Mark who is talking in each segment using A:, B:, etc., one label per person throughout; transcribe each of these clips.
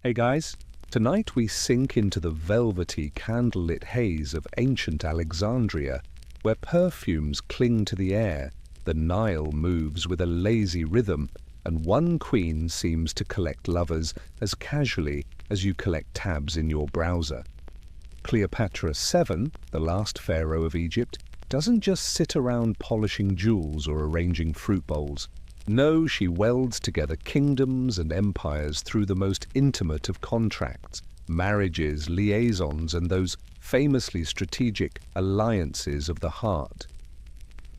A: Hey guys, tonight we sink into the velvety candlelit haze of ancient Alexandria, where perfumes cling to the air, the Nile moves with a lazy rhythm, and one queen seems to collect lovers as casually as you collect tabs in your browser. Cleopatra VII, the last pharaoh of Egypt, doesn't just sit around polishing jewels or arranging fruit bowls. No, she welds together kingdoms and empires through the most intimate of contracts, marriages, liaisons, and those famously strategic alliances of the heart.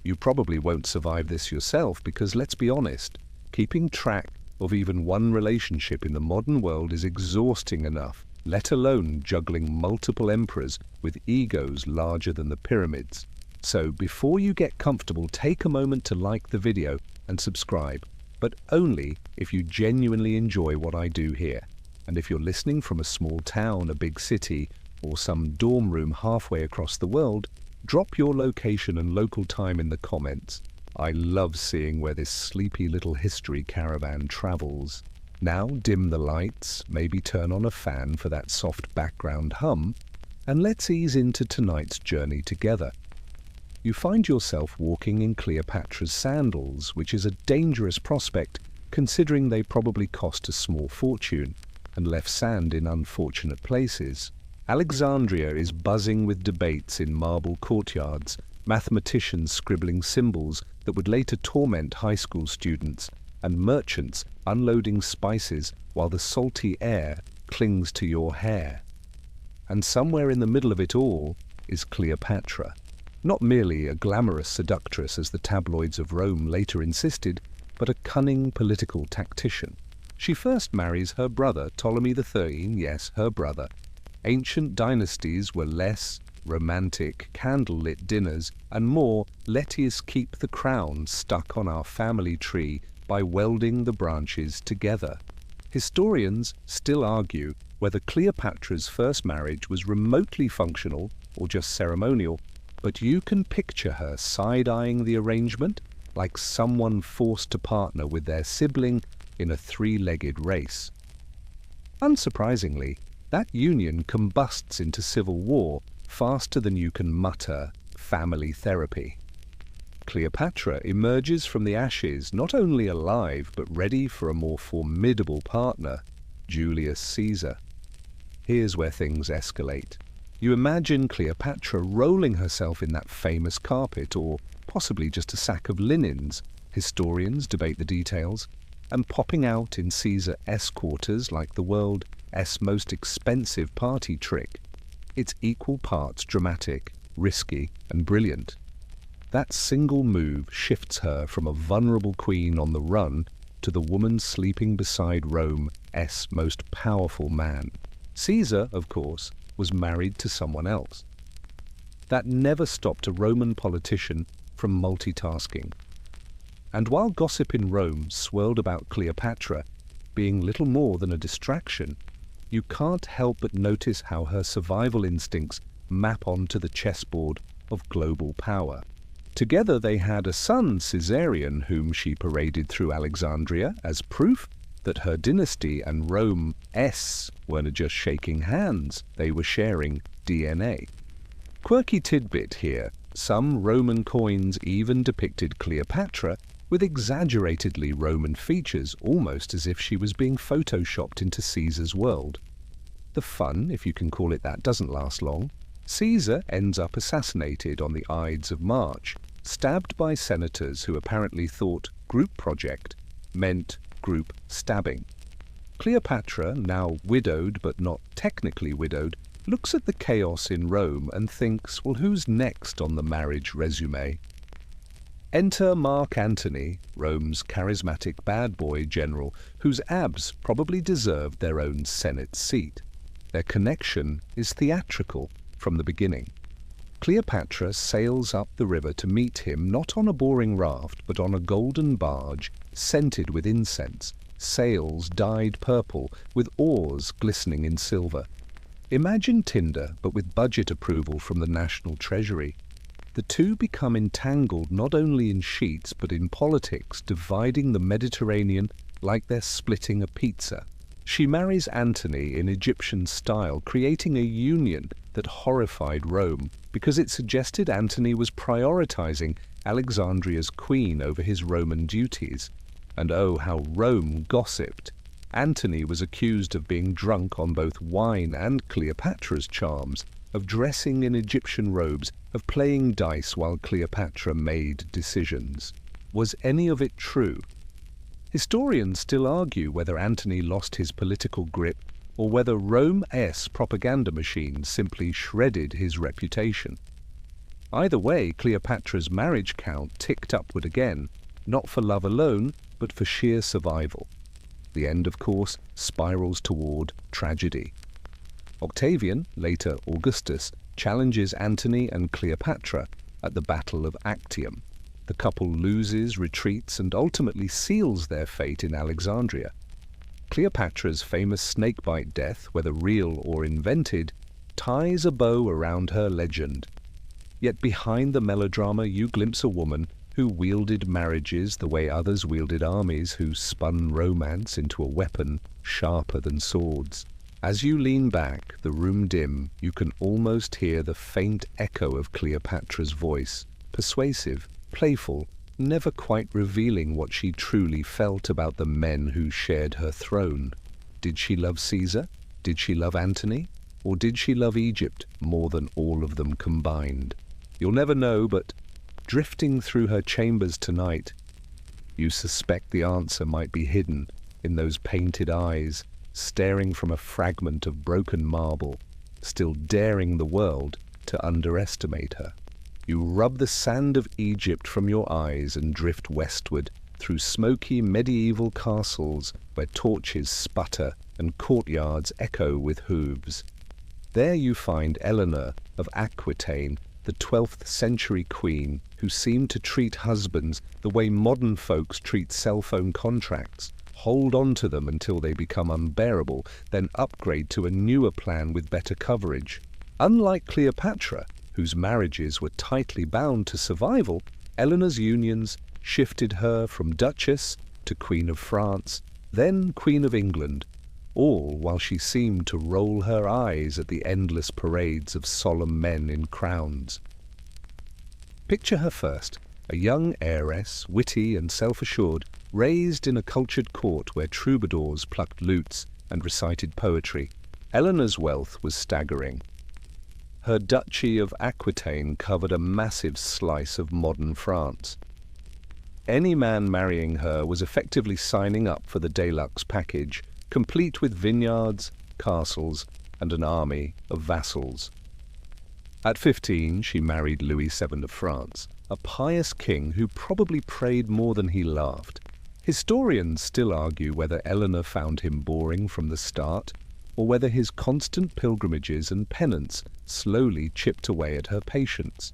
A: You probably won't survive this yourself because, let's be honest, keeping track of even one relationship in the modern world is exhausting enough, let alone juggling multiple emperors with egos larger than the pyramids. So before you get comfortable, take a moment to like the video and subscribe, but only if you genuinely enjoy what I do here. And if you're listening from a small town, a big city, or some dorm room halfway across the world, drop your location and local time in the comments. I love seeing where this sleepy little history caravan travels. Now dim the lights, maybe turn on a fan for that soft background hum, and let's ease into tonight's journey together. You find yourself walking in Cleopatra's sandals, which is a dangerous prospect considering they probably cost a small fortune and left sand in unfortunate places. Alexandria is buzzing with debates in marble courtyards, mathematicians scribbling symbols that would later torment high school students, and merchants unloading spices while the salty air clings to your hair. And somewhere in the middle of it all is Cleopatra. Not merely a glamorous seductress, as the tabloids of Rome later insisted, but a cunning political tactician. She first marries her brother, Ptolemy XIII, yes, her brother. Ancient dynasties were less romantic, candlelit dinners, and more, let us keep the crown stuck on our family tree by welding the branches together. Historians still argue whether Cleopatra's first marriage was remotely functional or just ceremonial, but you can picture her side-eyeing the arrangement like someone forced to partner with their sibling in a three-legged race. Unsurprisingly, that union combusts into civil war faster than you can mutter family therapy. Cleopatra emerges from the ashes not only alive but ready for a more formidable partner, Julius Caesar. Here's where things escalate. You imagine Cleopatra rolling herself in that famous carpet, or possibly just a sack of linens, historians debate the details, and popping out in Caesar's quarters like the world's most expensive party trick. It's equal parts dramatic, risky, and brilliant. That single move shifts her from a vulnerable queen on the run to the woman sleeping beside Rome's most powerful man. Caesar, of course, was married to someone else. That never stopped a Roman politician from multitasking. And while gossip in Rome swirled about Cleopatra being little more than a distraction, you can't help but notice how her survival instincts map onto the chessboard of global power. Together they had a son, Caesarion, whom she paraded through Alexandria as proof that her dynasty and Rome's weren't just shaking hands, they were sharing DNA. Quirky tidbit here, some Roman coins even depicted Cleopatra with exaggeratedly Roman features, almost as if she was being photoshopped into Caesar's world. The fun, if you can call it that, doesn't last long. Caesar ends up assassinated on the Ides of March, stabbed by senators who apparently thought group project meant group stabbing. Cleopatra, now widowed but not technically widowed, looks at the chaos in Rome and thinks, well, who's next on the marriage resume? Enter Mark Antony, Rome's charismatic bad boy general, whose abs probably deserved their own Senate seat. Their connection is theatrical from the beginning. Cleopatra sails up the river to meet him not on a boring raft but on a golden barge scented with incense, sails dyed purple with oars glistening in silver. Imagine Tinder but with budget approval from the National Treasury. The two become entangled not only in sheets but in politics, dividing the Mediterranean like they're splitting a pizza. She marries Antony in Egyptian style, creating a union that horrified Rome because it suggested Antony was prioritizing Alexandria's queen over his Roman duties. And oh, how Rome gossiped. Antony was accused of being drunk on both wine and Cleopatra's charms, of dressing in Egyptian robes, of playing dice while Cleopatra made decisions. Was any of it true? Historians still argue whether Antony lost his political grip or whether Rome's propaganda machine simply shredded his reputation. Either way, Cleopatra's marriage count ticked upward again, not for love alone, but for sheer survival. The end, of course, spirals toward tragedy. Octavian, later Augustus, challenges Antony and Cleopatra at the Battle of Actium. The couple loses, retreats, and ultimately seals their fate in Alexandria. Cleopatra's famous snakebite death, whether real or invented, ties a bow around her legend. Yet behind the melodrama you glimpse a woman who wielded marriages the way others wielded armies, who spun romance into a weapon sharper than swords. As you lean back, the room dim, you can almost hear the faint echo of Cleopatra's voice, persuasive, playful, never quite revealing what she truly felt about the men who shared her throne. Did she love Caesar? Did she love Antony? Or did she love Egypt more than all of them combined? You'll never know, but drifting through her chambers tonight, you suspect the answer might be hidden in those painted eyes, staring from a fragment of broken marble, still daring the world to underestimate her. You rub the sand of Egypt from your eyes and drift westward through smoky medieval castles where torches sputter and courtyards echo with hooves. There you find Eleanor of Aquitaine, the 12th century queen who seemed to treat husbands the way modern folks treat cell phone contracts. Hold on to them until they become unbearable, then upgrade to a newer plan with better coverage. Unlike Cleopatra, whose marriages were tightly bound to survival, Eleanor's unions shifted her from Duchess to Queen of France, then Queen of England, all while she seemed to roll her eyes at the endless parades of solemn men in crowns. Picture her first, a young heiress, witty and self-assured, raised in a cultured court where troubadours plucked lutes and recited poetry. Eleanor's wealth was staggering. Her duchy of Aquitaine covered a massive slice of modern France. Any man marrying her was effectively signing up for the deluxe package, complete with vineyards, castles, and an army of vassals. At 15, she married Louis VII of France, a pious king who probably prayed more than he laughed. Historians still argue whether Eleanor found him boring from the start, or whether his constant pilgrimages and penance slowly chipped away at her patience.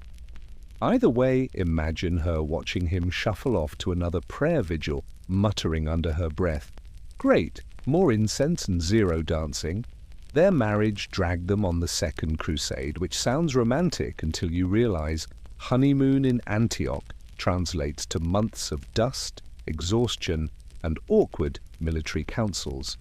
A: Either way, imagine her watching him shuffle off to another prayer vigil, muttering under her breath, "Great, more incense and zero dancing." Their marriage dragged them on the Second Crusade, which sounds romantic until you realize honeymoon in Antioch translates to months of dust, exhaustion, and awkward military councils.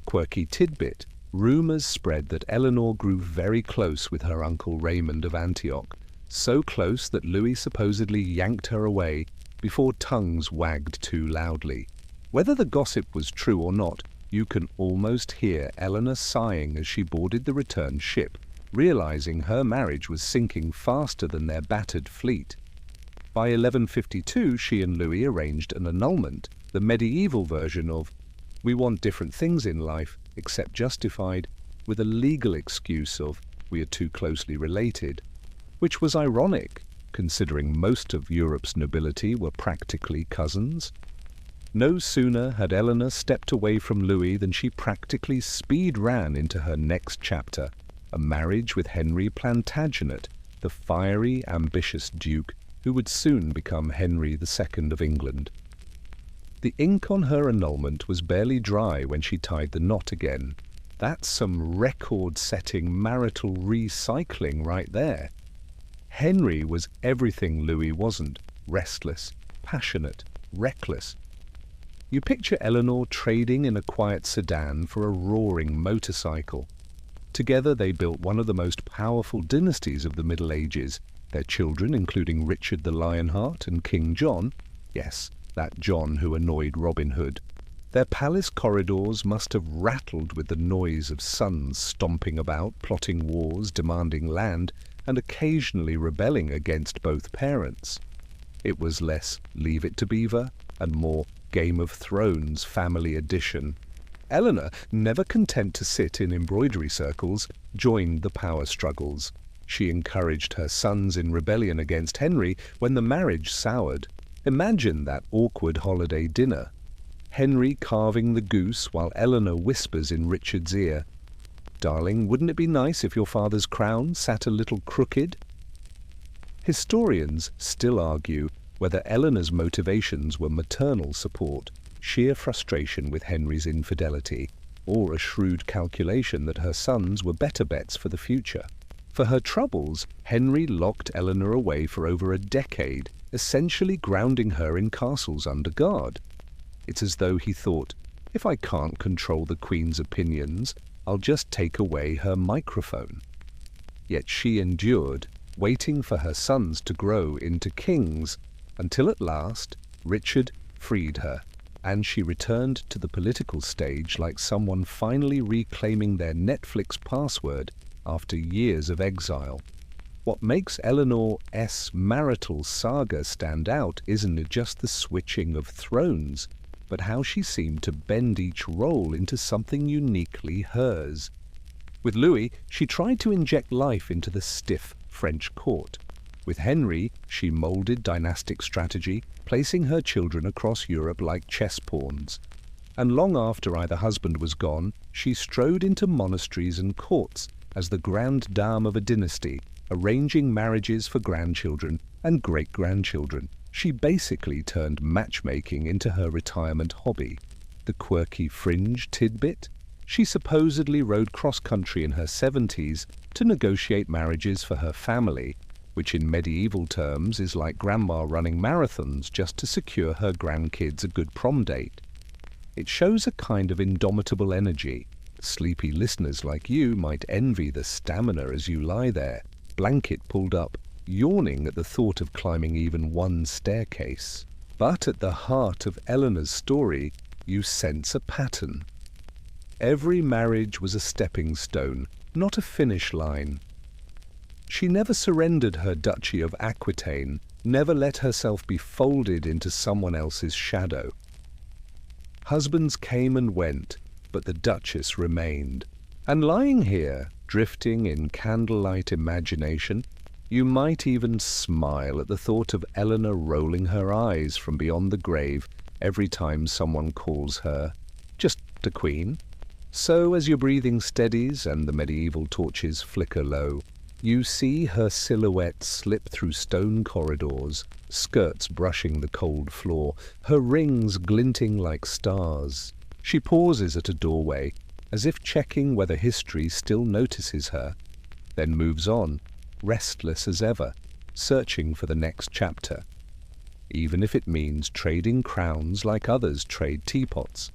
A: Quirky tidbit: rumors spread that Eleanor grew very close with her uncle Raymond of Antioch, so close that Louis supposedly yanked her away before tongues wagged too loudly. Whether the gossip was true or not, you can almost hear Eleanor sighing as she boarded the return ship, realizing her marriage was sinking faster than their battered fleet. By 1152, she and Louis arranged an annulment, the medieval version of "we want different things in life, except justified," with a legal excuse of "we are too closely related," which was ironic, considering most of Europe's nobility were practically cousins. No sooner had Eleanor stepped away from Louis than she practically speed ran into her next chapter, a marriage with Henry Plantagenet, the fiery, ambitious duke who would soon become Henry II of England. The ink on her annulment was barely dry when she tied the knot again. That's some record-setting marital recycling right there. Henry was everything Louis wasn't: restless, passionate, reckless. You picture Eleanor trading in a quiet sedan for a roaring motorcycle. Together they built one of the most powerful dynasties of the Middle Ages. Their children, including Richard the Lionheart and King John, yes, that John who annoyed Robin Hood. Their palace corridors must have rattled with the noise of sons stomping about, plotting wars, demanding land, and occasionally rebelling against both parents. It was less Leave It to Beaver and more Game of Thrones Family Edition. Eleanor, never content to sit in embroidery circles, joined the power struggles. She encouraged her sons in rebellion against Henry when the marriage soured. Imagine that awkward holiday dinner. Henry carving the goose while Eleanor whispers in Richard's ear, "Darling, wouldn't it be nice if your father's crown sat a little crooked?" Historians still argue whether Eleanor's motivations were maternal support, sheer frustration with Henry's infidelity, or a shrewd calculation that her sons were better bets for the future. For her troubles, Henry locked Eleanor away for over a decade, essentially grounding her in castles under guard. It's as though he thought, if I can't control the Queen's opinions, I'll just take away her microphone. Yet she endured, waiting for her sons to grow into kings, until at last Richard freed her, and she returned to the political stage like someone finally reclaiming their Netflix password after years of exile. What makes Eleanor's marital saga stand out isn't just the switching of thrones, but how she seemed to bend each role into something uniquely hers. With Louis, she tried to inject life into the stiff French court. With Henry, she molded dynastic strategy, placing her children across Europe like chess pawns. And long after either husband was gone, she strode into monasteries and courts as the grande dame of a dynasty, arranging marriages for grandchildren and great-grandchildren. She basically turned matchmaking into her retirement hobby. The quirky fringe tidbit? She supposedly rode cross-country in her 70s to negotiate marriages for her family, which in medieval terms is like grandma running marathons just to secure her grandkids a good prom date. It shows a kind of indomitable energy. Sleepy listeners like you might envy the stamina as you lie there, blanket pulled up, yawning at the thought of climbing even one staircase. But at the heart of Eleanor's story, you sense a pattern. Every marriage was a stepping stone, not a finish line. She never surrendered her duchy of Aquitaine, never let herself be folded into someone else's shadow. Husbands came and went, but the Duchess remained. And lying here, drifting in candlelight imagination, you might even smile at the thought of Eleanor rolling her eyes from beyond the grave every time someone calls her just a queen. So as your breathing steadies and the medieval torches flicker low, you see her silhouette slip through stone corridors, skirts brushing the cold floor, her rings glinting like stars. She pauses at a doorway, as if checking whether history still notices her, then moves on, restless as ever, searching for the next chapter, even if it means trading crowns like others trade teapots.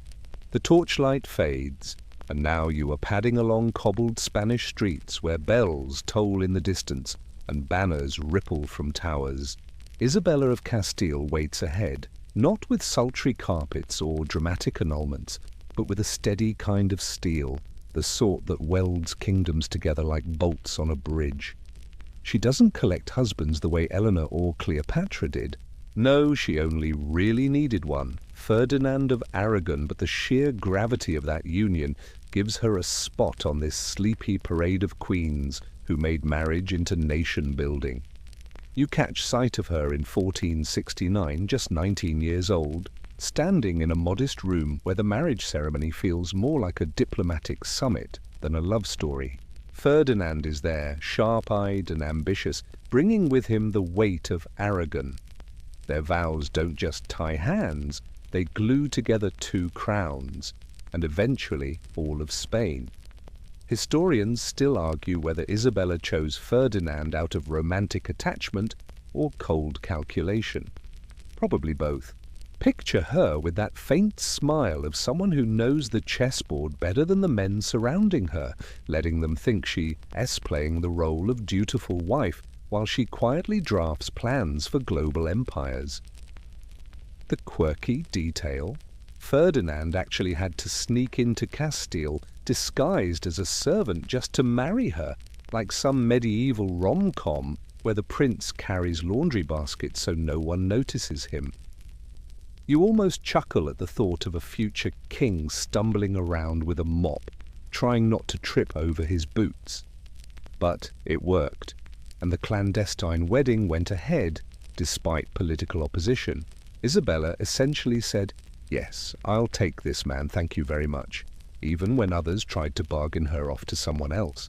A: The torchlight fades, and now you are padding along cobbled Spanish streets where bells toll in the distance and banners ripple from towers. Isabella of Castile waits ahead, not with sultry carpets or dramatic annulments, but with a steady kind of steel, the sort that welds kingdoms together like bolts on a bridge. She doesn't collect husbands the way Eleanor or Cleopatra did. No, she only really needed one, Ferdinand of Aragon, but the sheer gravity of that union gives her a spot on this sleepy parade of queens who made marriage into nation-building. You catch sight of her in 1469, just 19 years old, standing in a modest room where the marriage ceremony feels more like a diplomatic summit than a love story. Ferdinand is there, sharp-eyed and ambitious, bringing with him the weight of Aragon. Their vows don't just tie hands, they glue together 2 crowns, and eventually all of Spain. Historians still argue whether Isabella chose Ferdinand out of romantic attachment or cold calculation. Probably both. Picture her with that faint smile of someone who knows the chessboard better than the men surrounding her, letting them think she is playing the role of dutiful wife while she quietly drafts plans for global empires. The quirky detail: Ferdinand actually had to sneak into Castile disguised as a servant just to marry her, like some medieval rom-com where the prince carries laundry baskets so no one notices him. You almost chuckle at the thought of a future king stumbling around with a mop, trying not to trip over his boots. But it worked, and the clandestine wedding went ahead despite political opposition. Isabella essentially said, "Yes, I'll take this man, thank you very much," even when others tried to bargain her off to someone else.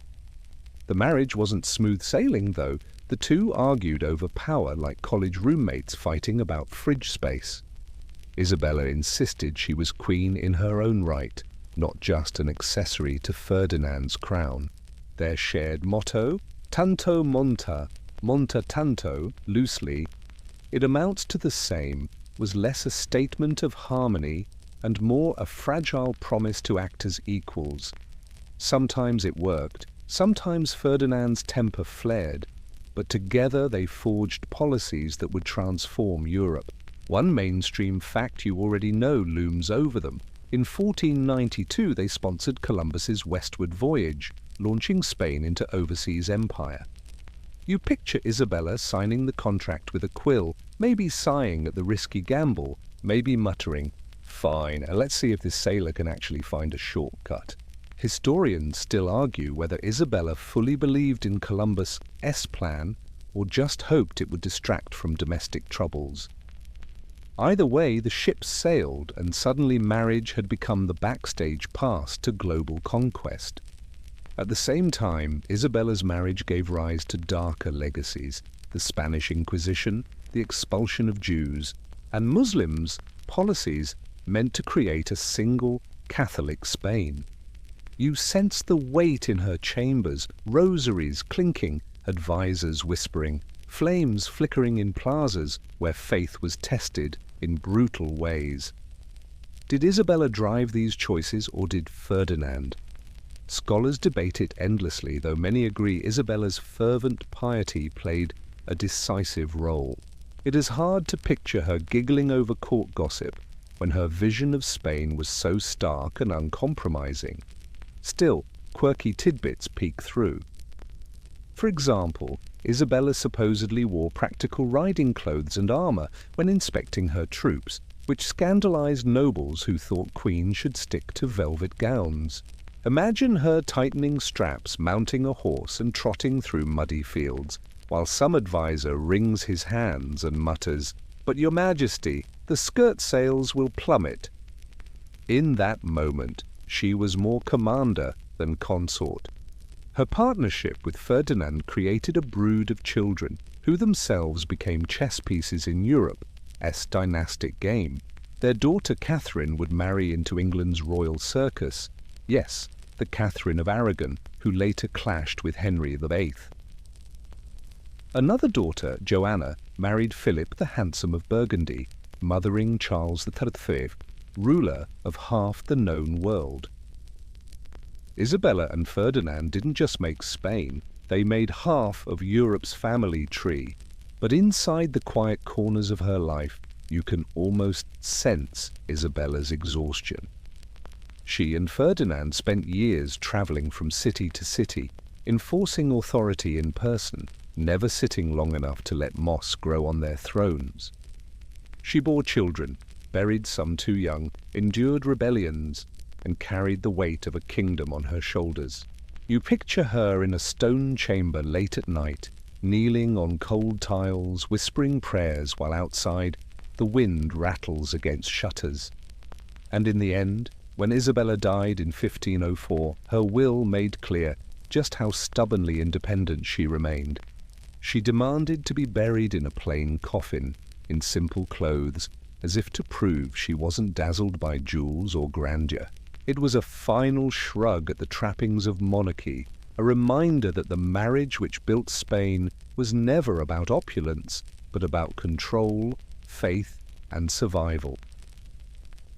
A: The marriage wasn't smooth sailing, though. The two argued over power like college roommates fighting about fridge space. Isabella insisted she was queen in her own right, not just an accessory to Ferdinand's crown. Their shared motto, tanto monta, monta tanto, loosely, it amounts to the same, was less a statement of harmony and more a fragile promise to act as equals. Sometimes it worked, sometimes Ferdinand's temper flared, but together they forged policies that would transform Europe. One mainstream fact you already know looms over them. In 1492 they sponsored Columbus's westward voyage, launching Spain into overseas empire. You picture Isabella signing the contract with a quill, maybe sighing at the risky gamble, maybe muttering, "Fine, let's see if this sailor can actually find a shortcut." Historians still argue whether Isabella fully believed in Columbus' plan or just hoped it would distract from domestic troubles. Either way, the ship sailed, and suddenly marriage had become the backstage pass to global conquest. At the same time, Isabella's marriage gave rise to darker legacies: the Spanish Inquisition, the expulsion of Jews, and Muslims' policies meant to create a single Catholic Spain. You sensed the weight in her chambers, rosaries clinking, advisors whispering, flames flickering in plazas where faith was tested in brutal ways. Did Isabella drive these choices, or did Ferdinand? Scholars debate it endlessly, though many agree Isabella's fervent piety played a decisive role. It is hard to picture her giggling over court gossip when her vision of Spain was so stark and uncompromising. Still, quirky tidbits peek through. For example, Isabella supposedly wore practical riding clothes and armor when inspecting her troops, which scandalized nobles who thought queens should stick to velvet gowns. Imagine her tightening straps, mounting a horse and trotting through muddy fields, while some advisor wrings his hands and mutters, "But your Majesty, the skirt sails will plummet." In that moment, she was more commander than consort. Her partnership with Ferdinand created a brood of children, who themselves became chess pieces in Europe's dynastic game. Their daughter Catherine would marry into England's royal circus. Yes, the Catherine of Aragon, who later clashed with Henry VIII. Another daughter, Joanna, married Philip the Handsome of Burgundy, mothering Charles III, ruler of half the known world. Isabella and Ferdinand didn't just make Spain, they made half of Europe's family tree. But inside the quiet corners of her life, you can almost sense Isabella's exhaustion. She and Ferdinand spent years traveling from city to city, enforcing authority in person, never sitting long enough to let moss grow on their thrones. She bore children, buried some too young, endured rebellions, and carried the weight of a kingdom on her shoulders. You picture her in a stone chamber late at night, kneeling on cold tiles, whispering prayers while outside the wind rattles against shutters. And in the end, when Isabella died in 1504, her will made clear just how stubbornly independent she remained. She demanded to be buried in a plain coffin, in simple clothes, as if to prove she wasn't dazzled by jewels or grandeur. It was a final shrug at the trappings of monarchy, a reminder that the marriage which built Spain was never about opulence, but about control, faith, and survival.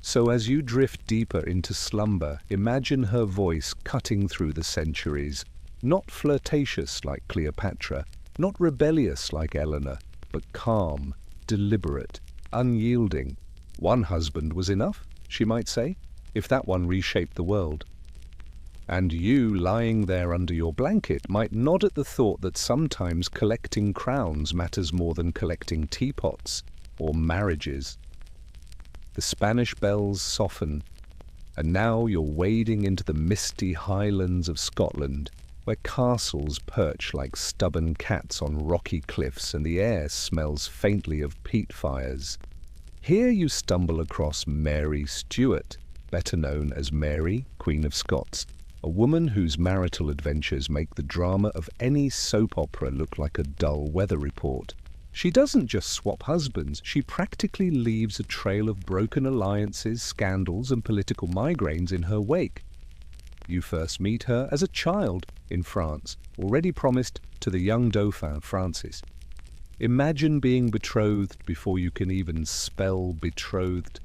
A: So as you drift deeper into slumber, imagine her voice cutting through the centuries, not flirtatious like Cleopatra, not rebellious like Eleanor, but calm, deliberate, unyielding. One husband was enough, she might say, if that one reshaped the world. And you, lying there under your blanket, might nod at the thought that sometimes collecting crowns matters more than collecting teapots or marriages. The Spanish bells soften, and now you're wading into the misty highlands of Scotland, where castles perch like stubborn cats on rocky cliffs and the air smells faintly of peat fires. Here you stumble across Mary Stuart, better known as Mary, Queen of Scots, a woman whose marital adventures make the drama of any soap opera look like a dull weather report. She doesn't just swap husbands, she practically leaves a trail of broken alliances, scandals, and political migraines in her wake. You first meet her as a child in France, already promised to the young Dauphin Francis. Imagine being betrothed before you can even spell betrothed.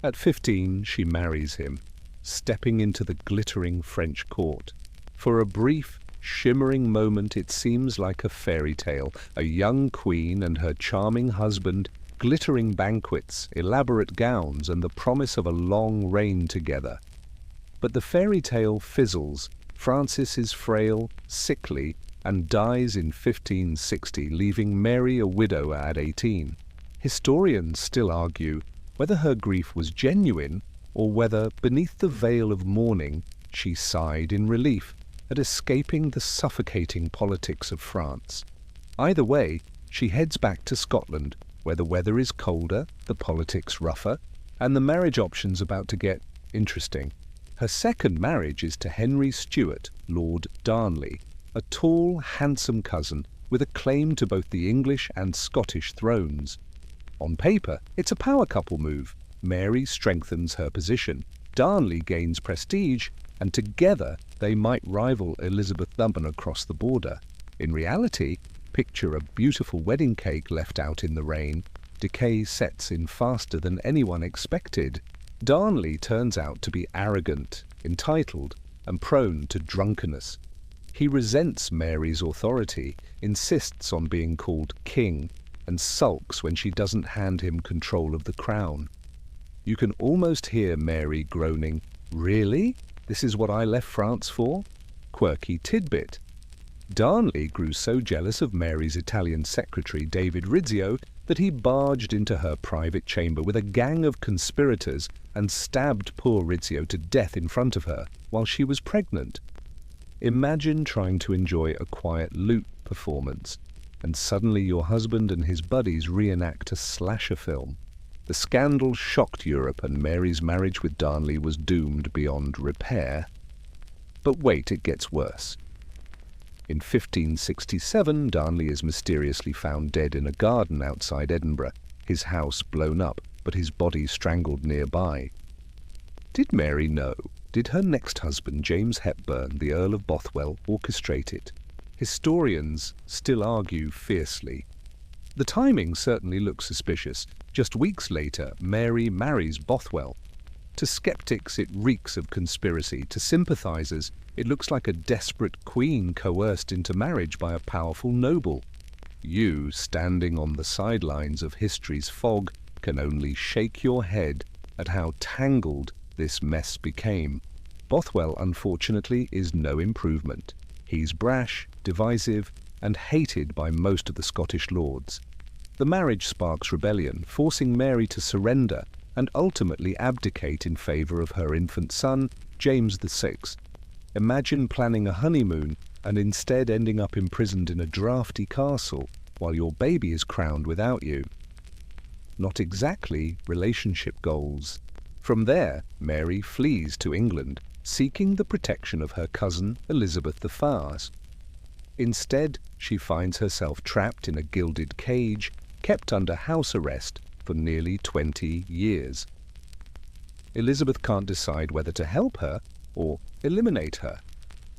A: At 15, she marries him, stepping into the glittering French court. For a brief, shimmering moment it seems like a fairy tale, a young queen and her charming husband, glittering banquets, elaborate gowns, and the promise of a long reign together. But the fairy tale fizzles. Francis is frail, sickly, and dies in 1560, leaving Mary a widow at 18. Historians still argue whether her grief was genuine or whether, beneath the veil of mourning, she sighed in relief at escaping the suffocating politics of France. Either way, she heads back to Scotland, where the weather is colder, the politics rougher, and the marriage options about to get interesting. Her second marriage is to Henry Stuart, Lord Darnley, a tall, handsome cousin with a claim to both the English and Scottish thrones. On paper, it's a power couple move. Mary strengthens her position, Darnley gains prestige, and together they might rival Elizabeth II across the border. In reality, picture a beautiful wedding cake left out in the rain. Decay sets in faster than anyone expected. Darnley turns out to be arrogant, entitled, and prone to drunkenness. He resents Mary's authority, insists on being called king, and sulks when she doesn't hand him control of the crown. You can almost hear Mary groaning, "Really? This is what I left France for?" Quirky tidbit. Darnley grew so jealous of Mary's Italian secretary, David Rizzio, that he barged into her private chamber with a gang of conspirators and stabbed poor Rizzio to death in front of her while she was pregnant. Imagine trying to enjoy a quiet lute performance, and suddenly your husband and his buddies reenact a slasher film. The scandal shocked Europe, and Mary's marriage with Darnley was doomed beyond repair. But wait, it gets worse. In 1567, Darnley is mysteriously found dead in a garden outside Edinburgh, his house blown up, but his body strangled nearby. Did Mary know? Did her next husband, James Hepburn, the Earl of Bothwell, orchestrate it? Historians still argue fiercely. The timing certainly looks suspicious. Just weeks later, Mary marries Bothwell. To skeptics, it reeks of conspiracy. To sympathizers, it looks like a desperate queen coerced into marriage by a powerful noble. You, standing on the sidelines of history's fog, can only shake your head at how tangled this mess became. Bothwell, unfortunately, is no improvement. He's brash, divisive, and hated by most of the Scottish lords. The marriage sparks rebellion, forcing Mary to surrender and ultimately abdicate in favor of her infant son, James VI. Imagine planning a honeymoon and instead ending up imprisoned in a drafty castle while your baby is crowned without you. Not exactly relationship goals. From there, Mary flees to England, seeking the protection of her cousin Elizabeth I. Instead, she finds herself trapped in a gilded cage, kept under house arrest for nearly 20 years. Elizabeth can't decide whether to help her or eliminate her.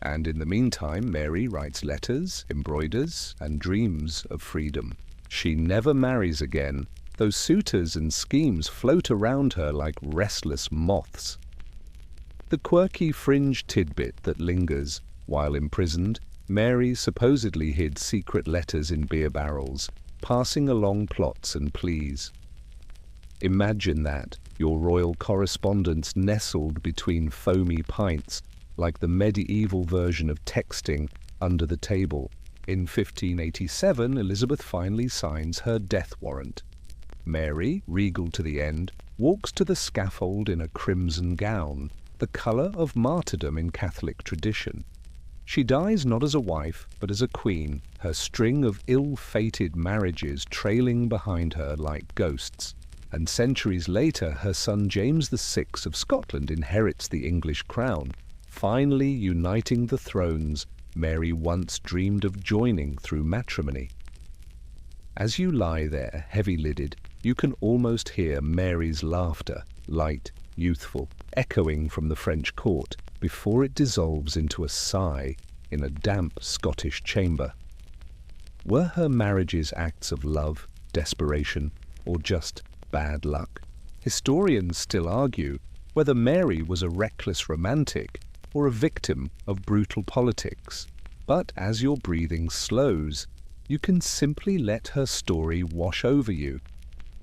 A: And in the meantime, Mary writes letters, embroiders, and dreams of freedom. She never marries again, though suitors and schemes float around her like restless moths. The quirky fringe tidbit that lingers. While imprisoned, Mary supposedly hid secret letters in beer barrels, passing along plots and pleas. Imagine that, your royal correspondence nestled between foamy pints, like the medieval version of texting under the table. In 1587, Elizabeth finally signs her death warrant. Mary, regal to the end, walks to the scaffold in a crimson gown, the colour of martyrdom in Catholic tradition. She dies not as a wife, but as a queen, her string of ill-fated marriages trailing behind her like ghosts. And centuries later, her son James VI of Scotland inherits the English crown, finally uniting the thrones Mary once dreamed of joining through matrimony. As you lie there, heavy-lidded, you can almost hear Mary's laughter, light, youthful, echoing from the French court, before it dissolves into a sigh in a damp Scottish chamber. Were her marriages acts of love, desperation, or just bad luck? Historians still argue whether Mary was a reckless romantic or a victim of brutal politics. But as your breathing slows, you can simply let her story wash over you.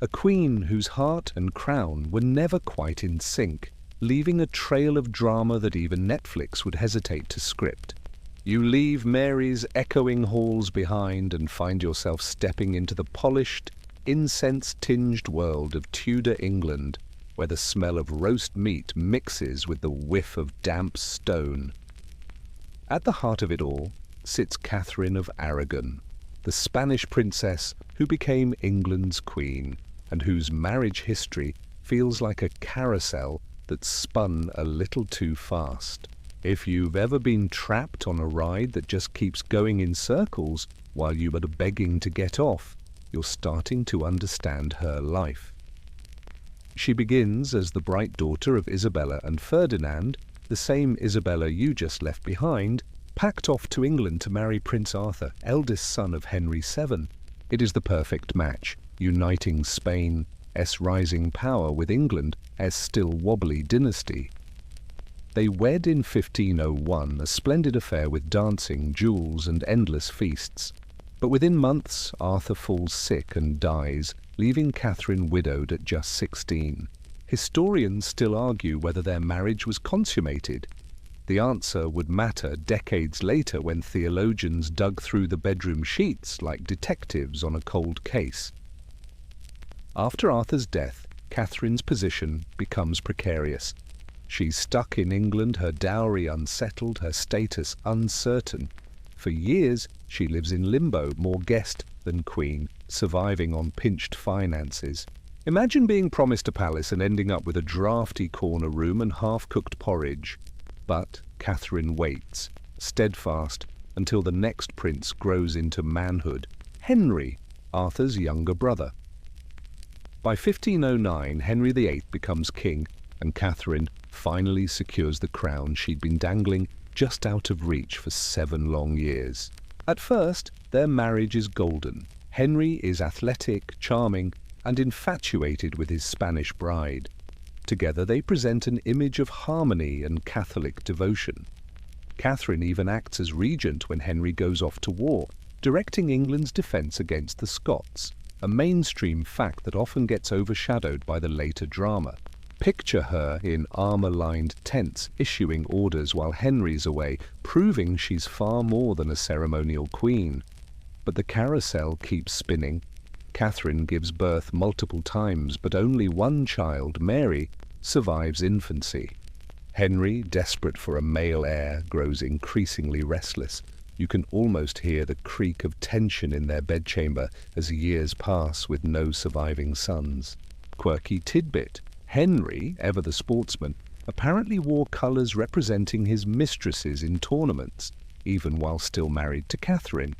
A: A queen whose heart and crown were never quite in sync, leaving a trail of drama that even Netflix would hesitate to script. You leave Mary's echoing halls behind and find yourself stepping into the polished, incense-tinged world of Tudor England, where the smell of roast meat mixes with the whiff of damp stone. At the heart of it all sits Catherine of Aragon, the Spanish princess who became England's queen, and whose marriage history feels like a carousel that spun a little too fast. If you've ever been trapped on a ride that just keeps going in circles while you are begging to get off, you're starting to understand her life. She begins as the bright daughter of Isabella and Ferdinand, the same Isabella you just left behind, packed off to England to marry Prince Arthur, eldest son of Henry VII. It is the perfect match, uniting Spain's rising power with England's still wobbly dynasty. They wed in 1501, a splendid affair with dancing, jewels, and endless feasts. But within months, Arthur falls sick and dies, leaving Catherine widowed at just 16. Historians still argue whether their marriage was consummated. The answer would matter decades later when theologians dug through the bedroom sheets like detectives on a cold case. After Arthur's death, Catherine's position becomes precarious. She's stuck in England, her dowry unsettled, her status uncertain. For years, she lives in limbo, more guest than queen, surviving on pinched finances. Imagine being promised a palace and ending up with a drafty corner room and half-cooked porridge. But Catherine waits, steadfast, until the next prince grows into manhood, Henry, Arthur's younger brother. By 1509, Henry VIII becomes king, and Catherine finally secures the crown she'd been dangling just out of reach for 7 long years. At first, their marriage is golden. Henry is athletic, charming, and infatuated with his Spanish bride. Together they present an image of harmony and Catholic devotion. Catherine even acts as regent when Henry goes off to war, directing England's defence against the Scots, a mainstream fact that often gets overshadowed by the later drama. Picture her in armour-lined tents, issuing orders while Henry's away, proving she's far more than a ceremonial queen. But the carousel keeps spinning. Catherine gives birth multiple times, but only one child, Mary, survives infancy. Henry, desperate for a male heir, grows increasingly restless. You can almost hear the creak of tension in their bedchamber as years pass with no surviving sons. Quirky tidbit: Henry, ever the sportsman, apparently wore colours representing his mistresses in tournaments, even while still married to Catherine.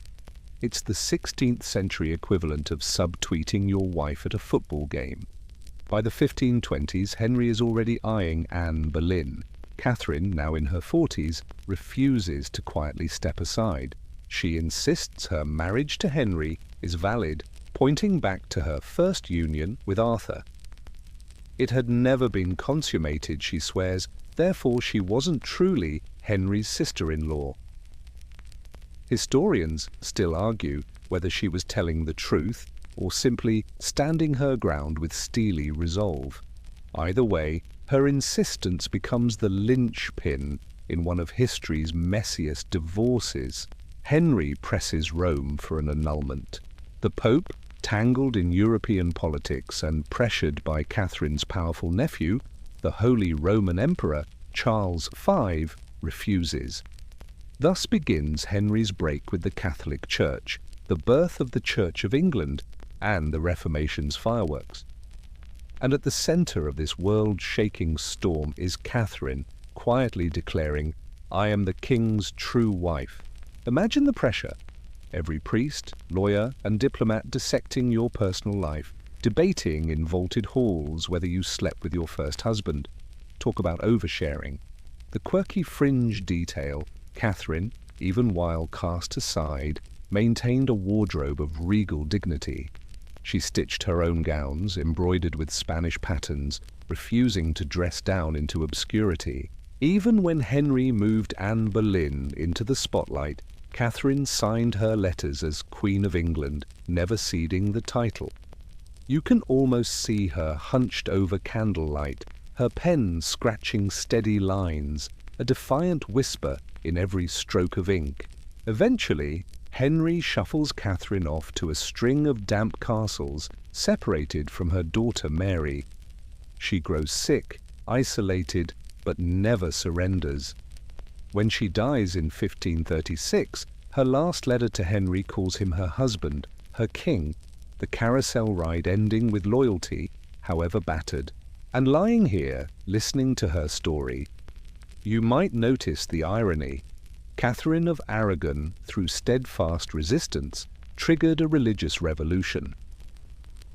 A: It's the 16th century equivalent of subtweeting your wife at a football game. By the 1520s, Henry is already eyeing Anne Boleyn. Catherine, now in her 40s, refuses to quietly step aside. She insists her marriage to Henry is valid pointing back to her first union with Arthur. It had never been consummated, she swears, therefore she wasn't truly Henry's sister-in-law. Historians still argue whether she was telling the truth or simply standing her ground with steely resolve. Either way, her insistence becomes the linchpin in one of history's messiest divorces. Henry presses Rome for an annulment. The Pope, tangled in European politics and pressured by Catherine's powerful nephew, the Holy Roman Emperor Charles V, refuses. Thus begins Henry's break with the Catholic Church, the birth of the Church of England, and the Reformation's fireworks. And at the centre of this world-shaking storm is Catherine, quietly declaring, "I am the king's true wife." Imagine the pressure. Every priest, lawyer, and diplomat dissecting your personal life, debating in vaulted halls whether you slept with your first husband. Talk about oversharing. The quirky fringe detail, Catherine, even while cast aside, maintained a wardrobe of regal dignity. She stitched her own gowns, embroidered with Spanish patterns, refusing to dress down into obscurity. Even when Henry moved Anne Boleyn into the spotlight, Catherine signed her letters as Queen of England, never ceding the title. You can almost see her hunched over candlelight, her pen scratching steady lines, a defiant whisper in every stroke of ink. Eventually, Henry shuffles Catherine off to a string of damp castles, separated from her daughter Mary. She grows sick, isolated, but never surrenders. When she dies in 1536, her last letter to Henry calls him her husband, her king, the carousel ride ending with loyalty, however battered. And lying here, listening to her story, you might notice the irony. Catherine of Aragon, through steadfast resistance, triggered a religious revolution.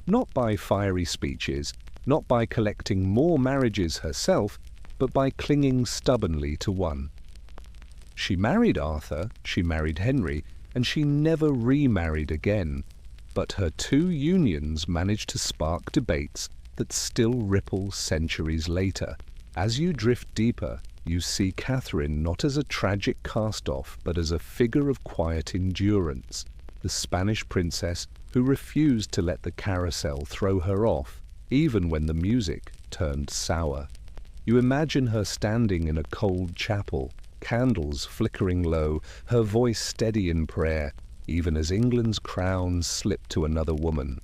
A: Not by fiery speeches, not by collecting more marriages herself, but by clinging stubbornly to one. She married Arthur, she married Henry, and she never remarried again. But her two unions managed to spark debates that still ripple centuries later. As you drift deeper, you see Catherine not as a tragic cast-off, but as a figure of quiet endurance, the Spanish princess who refused to let the carousel throw her off, even when the music turned sour. You imagine her standing in a cold chapel, candles flickering low, her voice steady in prayer, even as England's crown slipped to another woman.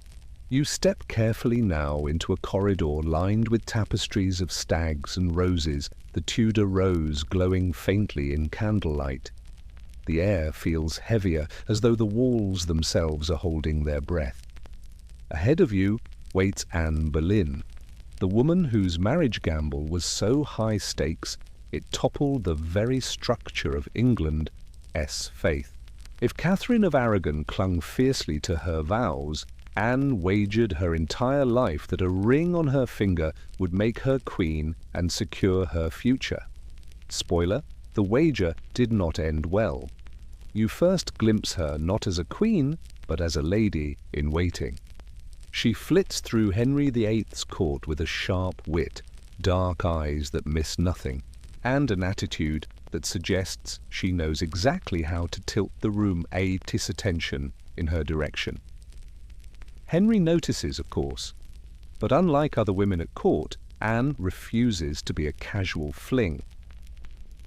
A: You step carefully now into a corridor lined with tapestries of stags and roses, the Tudor rose glowing faintly in candlelight. The air feels heavier, as though the walls themselves are holding their breath. Ahead of you waits Anne Boleyn, the woman whose marriage gamble was so high stakes it toppled the very structure of England's faith. If Catherine of Aragon clung fiercely to her vows, Anne wagered her entire life that a ring on her finger would make her queen and secure her future. Spoiler, the wager did not end well. You first glimpse her not as a queen, but as a lady in waiting. She flits through Henry VIII's court with a sharp wit, dark eyes that miss nothing, and an attitude that suggests she knows exactly how to tilt the room's attention in her direction. Henry notices, of course, but unlike other women at court, Anne refuses to be a casual fling.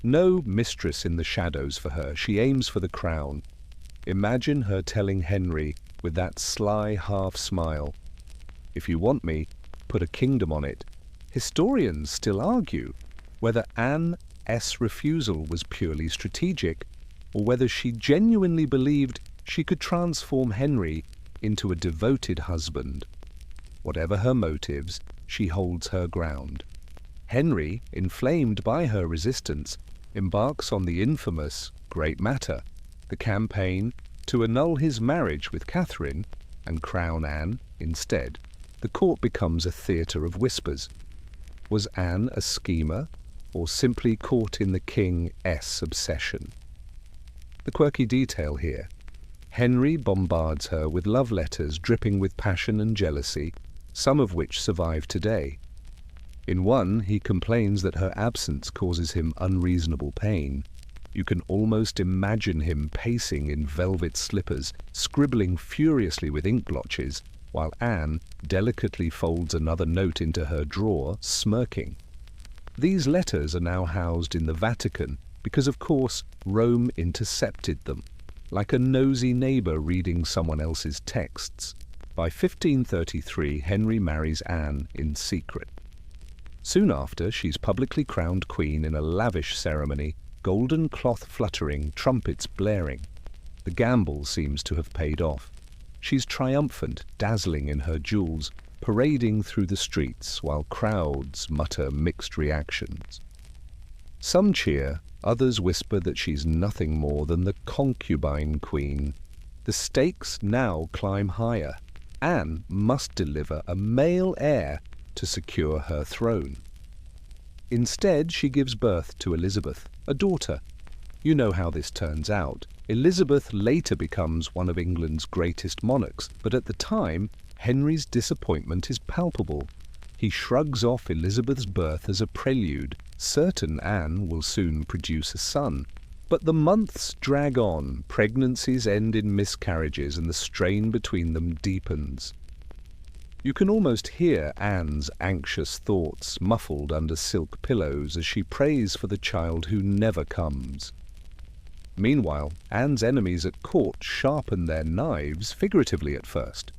A: No mistress in the shadows for her, she aims for the crown. Imagine her telling Henry, with that sly half-smile, "If you want me, put a kingdom on it." Historians still argue whether Anne's refusal was purely strategic, or whether she genuinely believed she could transform Henry into a devoted husband. Whatever her motives, she holds her ground. Henry, inflamed by her resistance, embarks on the infamous Great Matter, the campaign to annul his marriage with Catherine and crown Anne instead. The court becomes a theatre of whispers. Was Anne a schemer, or simply caught in the king's obsession? The quirky detail here: Henry bombards her with love letters dripping with passion and jealousy, some of which survive today. In one, he complains that her absence causes him unreasonable pain. You can almost imagine him pacing in velvet slippers, scribbling furiously with ink blotches, while Anne delicately folds another note into her drawer, smirking. These letters are now housed in the Vatican because, of course, Rome intercepted them, like a nosy neighbor reading someone else's texts. By 1533, Henry marries Anne in secret. Soon after, she's publicly crowned queen in a lavish ceremony, golden cloth fluttering, trumpets blaring. The gamble seems to have paid off. She's triumphant, dazzling in her jewels, parading through the streets while crowds mutter mixed reactions. Some cheer, others whisper that she's nothing more than the concubine queen. The stakes now climb higher. Anne must deliver a male heir to secure her throne. Instead, she gives birth to Elizabeth, a daughter. You know how this turns out. Elizabeth later becomes one of England's greatest monarchs, but at the time, Henry's disappointment is palpable. He shrugs off Elizabeth's birth as a prelude, certain Anne will soon produce a son. But the months drag on, pregnancies end in miscarriages, and the strain between them deepens. You can almost hear Anne's anxious thoughts muffled under silk pillows as she prays for the child who never comes. Meanwhile, Anne's enemies at court sharpen their knives, figuratively at first.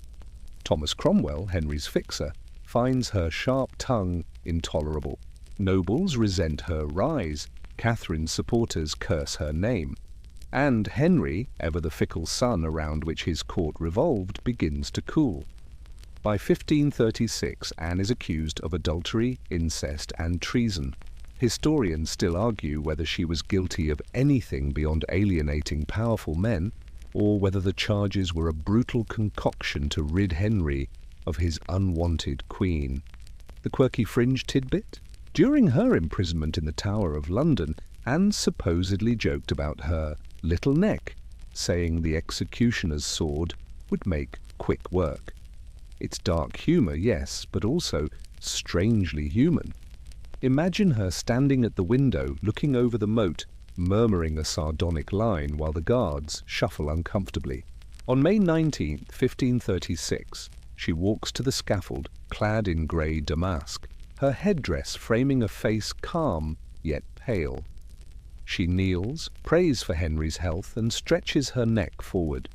A: Thomas Cromwell, Henry's fixer, finds her sharp tongue intolerable. Nobles resent her rise. Catherine's supporters curse her name. And Henry, ever the fickle sun around which his court revolved, begins to cool. By 1536, Anne is accused of adultery, incest, and treason. Historians still argue whether she was guilty of anything beyond alienating powerful men, or whether the charges were a brutal concoction to rid Henry of his unwanted queen. The quirky fringe tidbit? During her imprisonment in the Tower of London, Anne supposedly joked about her little neck, saying the executioner's sword would make quick work. It's dark humour, yes, but also strangely human. Imagine her standing at the window, looking over the moat, murmuring a sardonic line while the guards shuffle uncomfortably. On May 19, 1536, she walks to the scaffold, clad in grey damask, her headdress framing a face calm yet pale. She kneels, prays for Henry's health, and stretches her neck forward.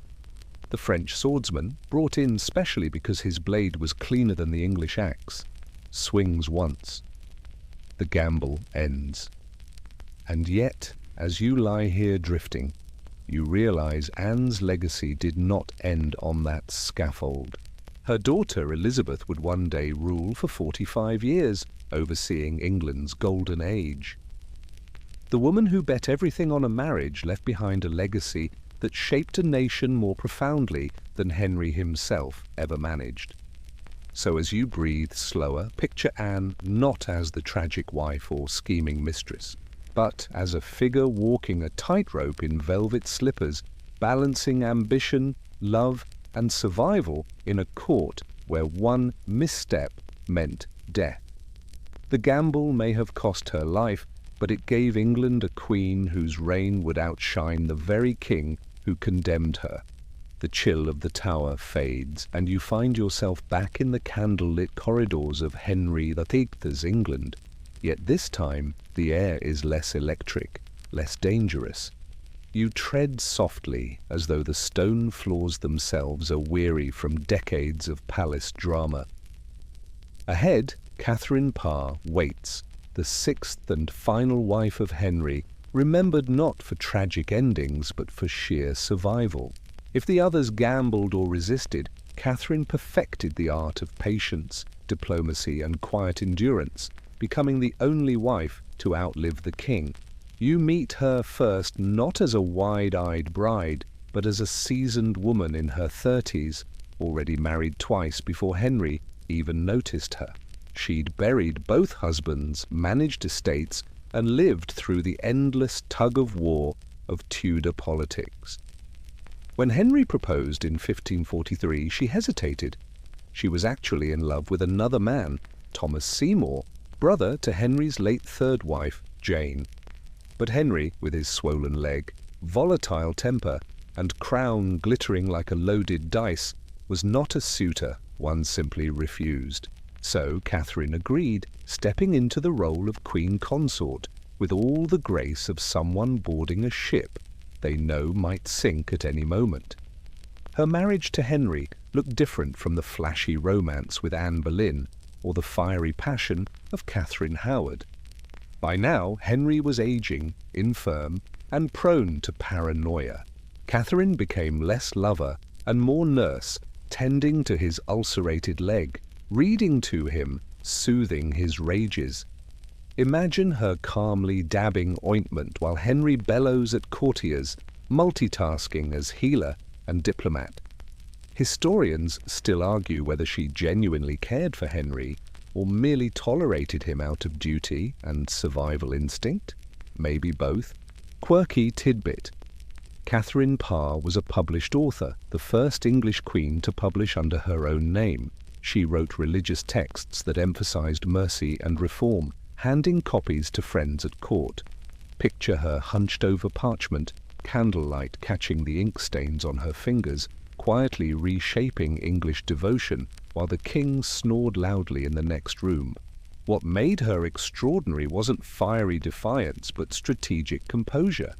A: The French swordsman, brought in specially because his blade was cleaner than the English axe, swings once. The gamble ends. And yet, as you lie here drifting, you realize Anne's legacy did not end on that scaffold. Her daughter Elizabeth would one day rule for 45 years, overseeing England's golden age. The woman who bet everything on a marriage left behind a legacy that shaped a nation more profoundly than Henry himself ever managed. So as you breathe slower, picture Anne not as the tragic wife or scheming mistress, but as a figure walking a tightrope in velvet slippers, balancing ambition, love, and survival in a court where one misstep meant death. The gamble may have cost her life, but it gave England a queen whose reign would outshine the very king who condemned her. The chill of the Tower fades, and you find yourself back in the candlelit corridors of Henry VIII's England. Yet this time, the air is less electric, less dangerous. You tread softly, as though the stone floors themselves are weary from decades of palace drama. Ahead, Catherine Parr waits, the sixth and final wife of Henry, remembered not for tragic endings, but for sheer survival. If the others gambled or resisted, Catherine perfected the art of patience, diplomacy, and quiet endurance, becoming the only wife to outlive the king. You meet her first not as a wide-eyed bride, but as a seasoned woman in her 30s, already married twice before Henry even noticed her. She'd buried both husbands, managed estates, and lived through the endless tug-of-war of Tudor politics. When Henry proposed in 1543, she hesitated. She was actually in love with another man, Thomas Seymour, brother to Henry's late third wife, Jane. But Henry, with his swollen leg, volatile temper, and crown glittering like a loaded dice, was not a suitor one simply refused. So Catherine agreed, stepping into the role of queen consort with all the grace of someone boarding a ship they know might sink at any moment. Her marriage to Henry looked different from the flashy romance with Anne Boleyn or the fiery passion of Catherine Howard. By now, Henry was aging, infirm, and prone to paranoia. Catherine became less lover and more nurse, tending to his ulcerated leg, reading to him, soothing his rages. Imagine her calmly dabbing ointment while Henry bellows at courtiers, multitasking as healer and diplomat. Historians still argue whether she genuinely cared for Henry or merely tolerated him out of duty and survival instinct. Maybe both. Quirky tidbit. Catherine Parr was a published author, the first English queen to publish under her own name. She wrote religious texts that emphasized mercy and reform, handing copies to friends at court. Picture her hunched over parchment, candlelight catching the ink stains on her fingers, quietly reshaping English devotion while the king snored loudly in the next room. What made her extraordinary wasn't fiery defiance, but strategic composure.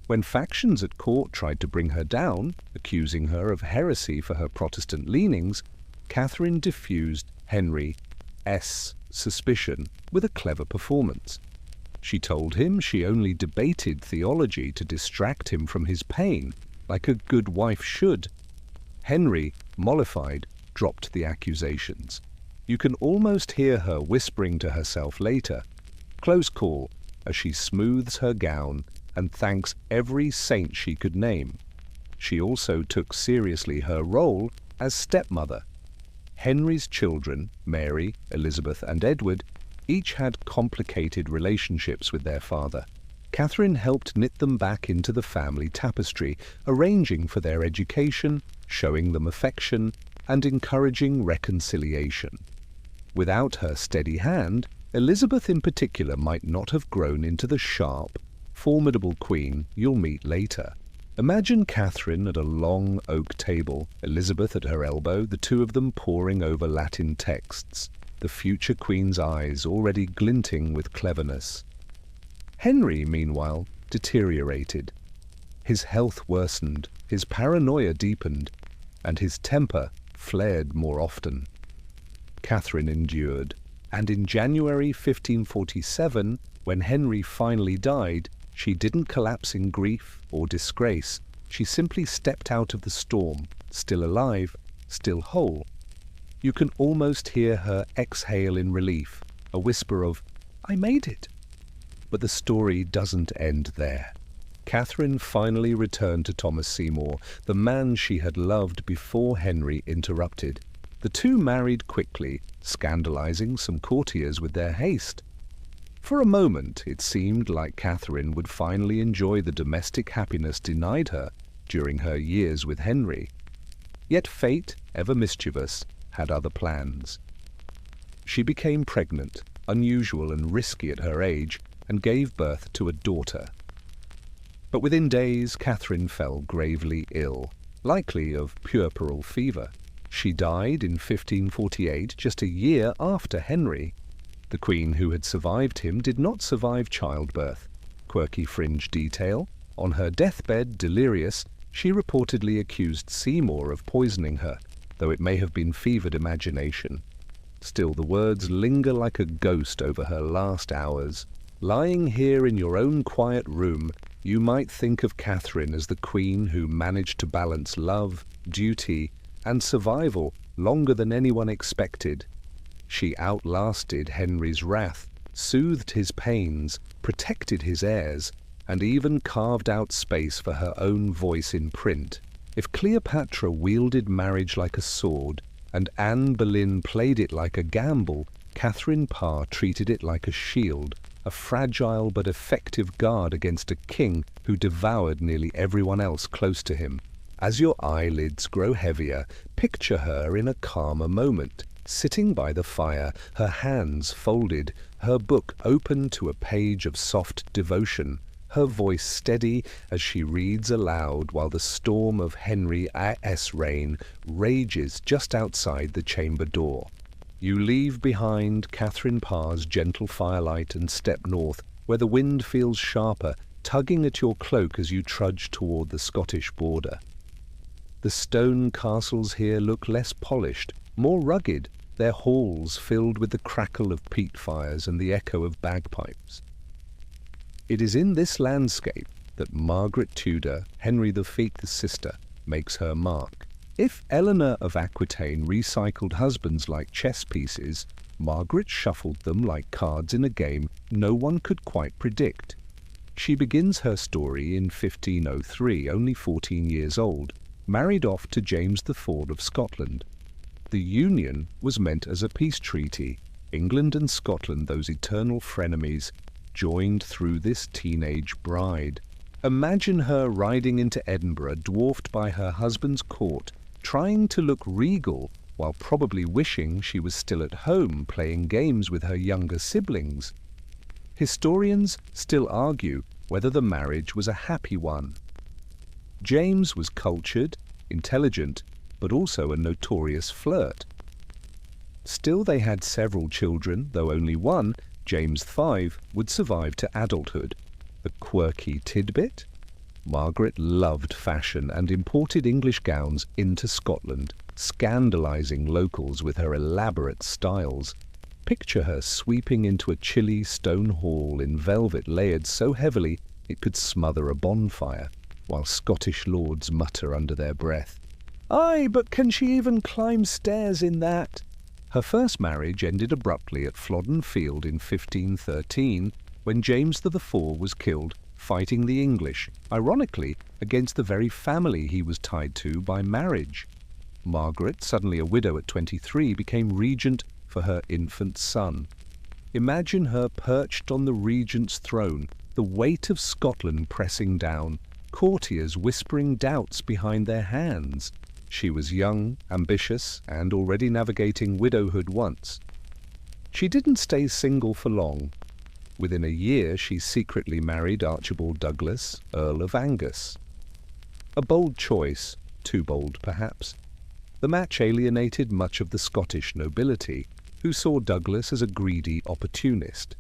A: When factions at court tried to bring her down, accusing her of heresy for her Protestant leanings, Catherine diffused Henry's suspicion with a clever performance. She told him she only debated theology to distract him from his pain, like a good wife should. Henry, mollified, dropped the accusations. You can almost hear her whispering to herself later, "Close call," as she smooths her gown and thanks every saint she could name. She also took seriously her role as stepmother. Henry's children, Mary, Elizabeth, and Edward, each had complicated relationships with their father. Catherine helped knit them back into the family tapestry, arranging for their education, showing them affection, and encouraging reconciliation. Without her steady hand, Elizabeth in particular might not have grown into the sharp, formidable queen you'll meet later. Imagine Catherine at a long oak table, Elizabeth at her elbow, the two of them poring over Latin texts, the future queen's eyes already glinting with cleverness. Henry, meanwhile, deteriorated. His health worsened, his paranoia deepened, and his temper flared more often. Catherine endured, and in January 1547, when Henry finally died, she didn't collapse in grief or disgrace. She simply stepped out of the storm, still alive, still whole. You can almost hear her exhale in relief, a whisper of, "I made it." But the story doesn't end there. Catherine finally returned to Thomas Seymour, the man she had loved before Henry interrupted. The two married quickly, scandalizing some courtiers with their haste. For a moment, it seemed like Catherine would finally enjoy the domestic happiness denied her during her years with Henry. Yet fate, ever mischievous, had other plans. She became pregnant, unusual and risky at her age, and gave birth to a daughter. But within days, Catherine fell gravely ill, likely of puerperal fever. She died in 1548, just a year after Henry. The queen who had survived him did not survive childbirth. Quirky fringe detail. On her deathbed, delirious, she reportedly accused Seymour of poisoning her, though it may have been fevered imagination. Still, the words linger like a ghost over her last hours. Lying here in your own quiet room, you might think of Catherine as the queen who managed to balance love, duty, and survival longer than anyone expected. She outlasted Henry's wrath, soothed his pains, protected his heirs, and even carved out space for her own voice in print. If Cleopatra wielded marriage like a sword, and Anne Boleyn played it like a gamble, Catherine Parr treated it like a shield, a fragile but effective guard against a king who devoured nearly everyone else close to him. As your eyelids grow heavier, picture her in a calmer moment, sitting by the fire, her hands folded, her book open to a page of soft devotion, her voice steady as she reads aloud while the storm of Henry A.S. reign rages just outside the chamber door. You leave behind Catherine Parr's gentle firelight and step north, where the wind feels sharper, tugging at your cloak as you trudge toward the Scottish border. The stone castles here look less polished, more rugged, their halls filled with the crackle of peat fires and the echo of bagpipes. It is in this landscape that Margaret Tudor, Henry V's sister, makes her mark. If Eleanor of Aquitaine recycled husbands like chess pieces, Margaret shuffled them like cards in a game no one could quite predict. She begins her story in 1503, only 14 years old, married off to James IV of Scotland. The union was meant as a peace treaty. England and Scotland, those eternal frenemies, joined through this teenage bride. Imagine her riding into Edinburgh, dwarfed by her husband's court, trying to look regal while probably wishing she was still at home playing games with her younger siblings. Historians still argue whether the marriage was a happy one. James was cultured, intelligent, but also a notorious flirt. Still, they had several children, though only one, James V, would survive to adulthood. A quirky tidbit? Margaret loved fashion and imported English gowns into Scotland, scandalizing locals with her elaborate styles. Picture her sweeping into a chilly stone hall in velvet layered so heavily it could smother a bonfire, while Scottish lords mutter under their breath, "Aye, but can she even climb stairs in that?" Her first marriage ended abruptly at Flodden Field in 1513, when James IV was killed fighting the English, ironically against the very family he was tied to by marriage. Margaret, suddenly a widow at 23, became regent for her infant son. Imagine her perched on the regent's throne, the weight of Scotland pressing down, courtiers whispering doubts behind their hands. She was young, ambitious, and already navigating widowhood once. She didn't stay single for long. Within a year, she secretly married Archibald Douglas, Earl of Angus. A bold choice, too bold perhaps. The match alienated much of the Scottish nobility, who saw Douglas as a greedy opportunist.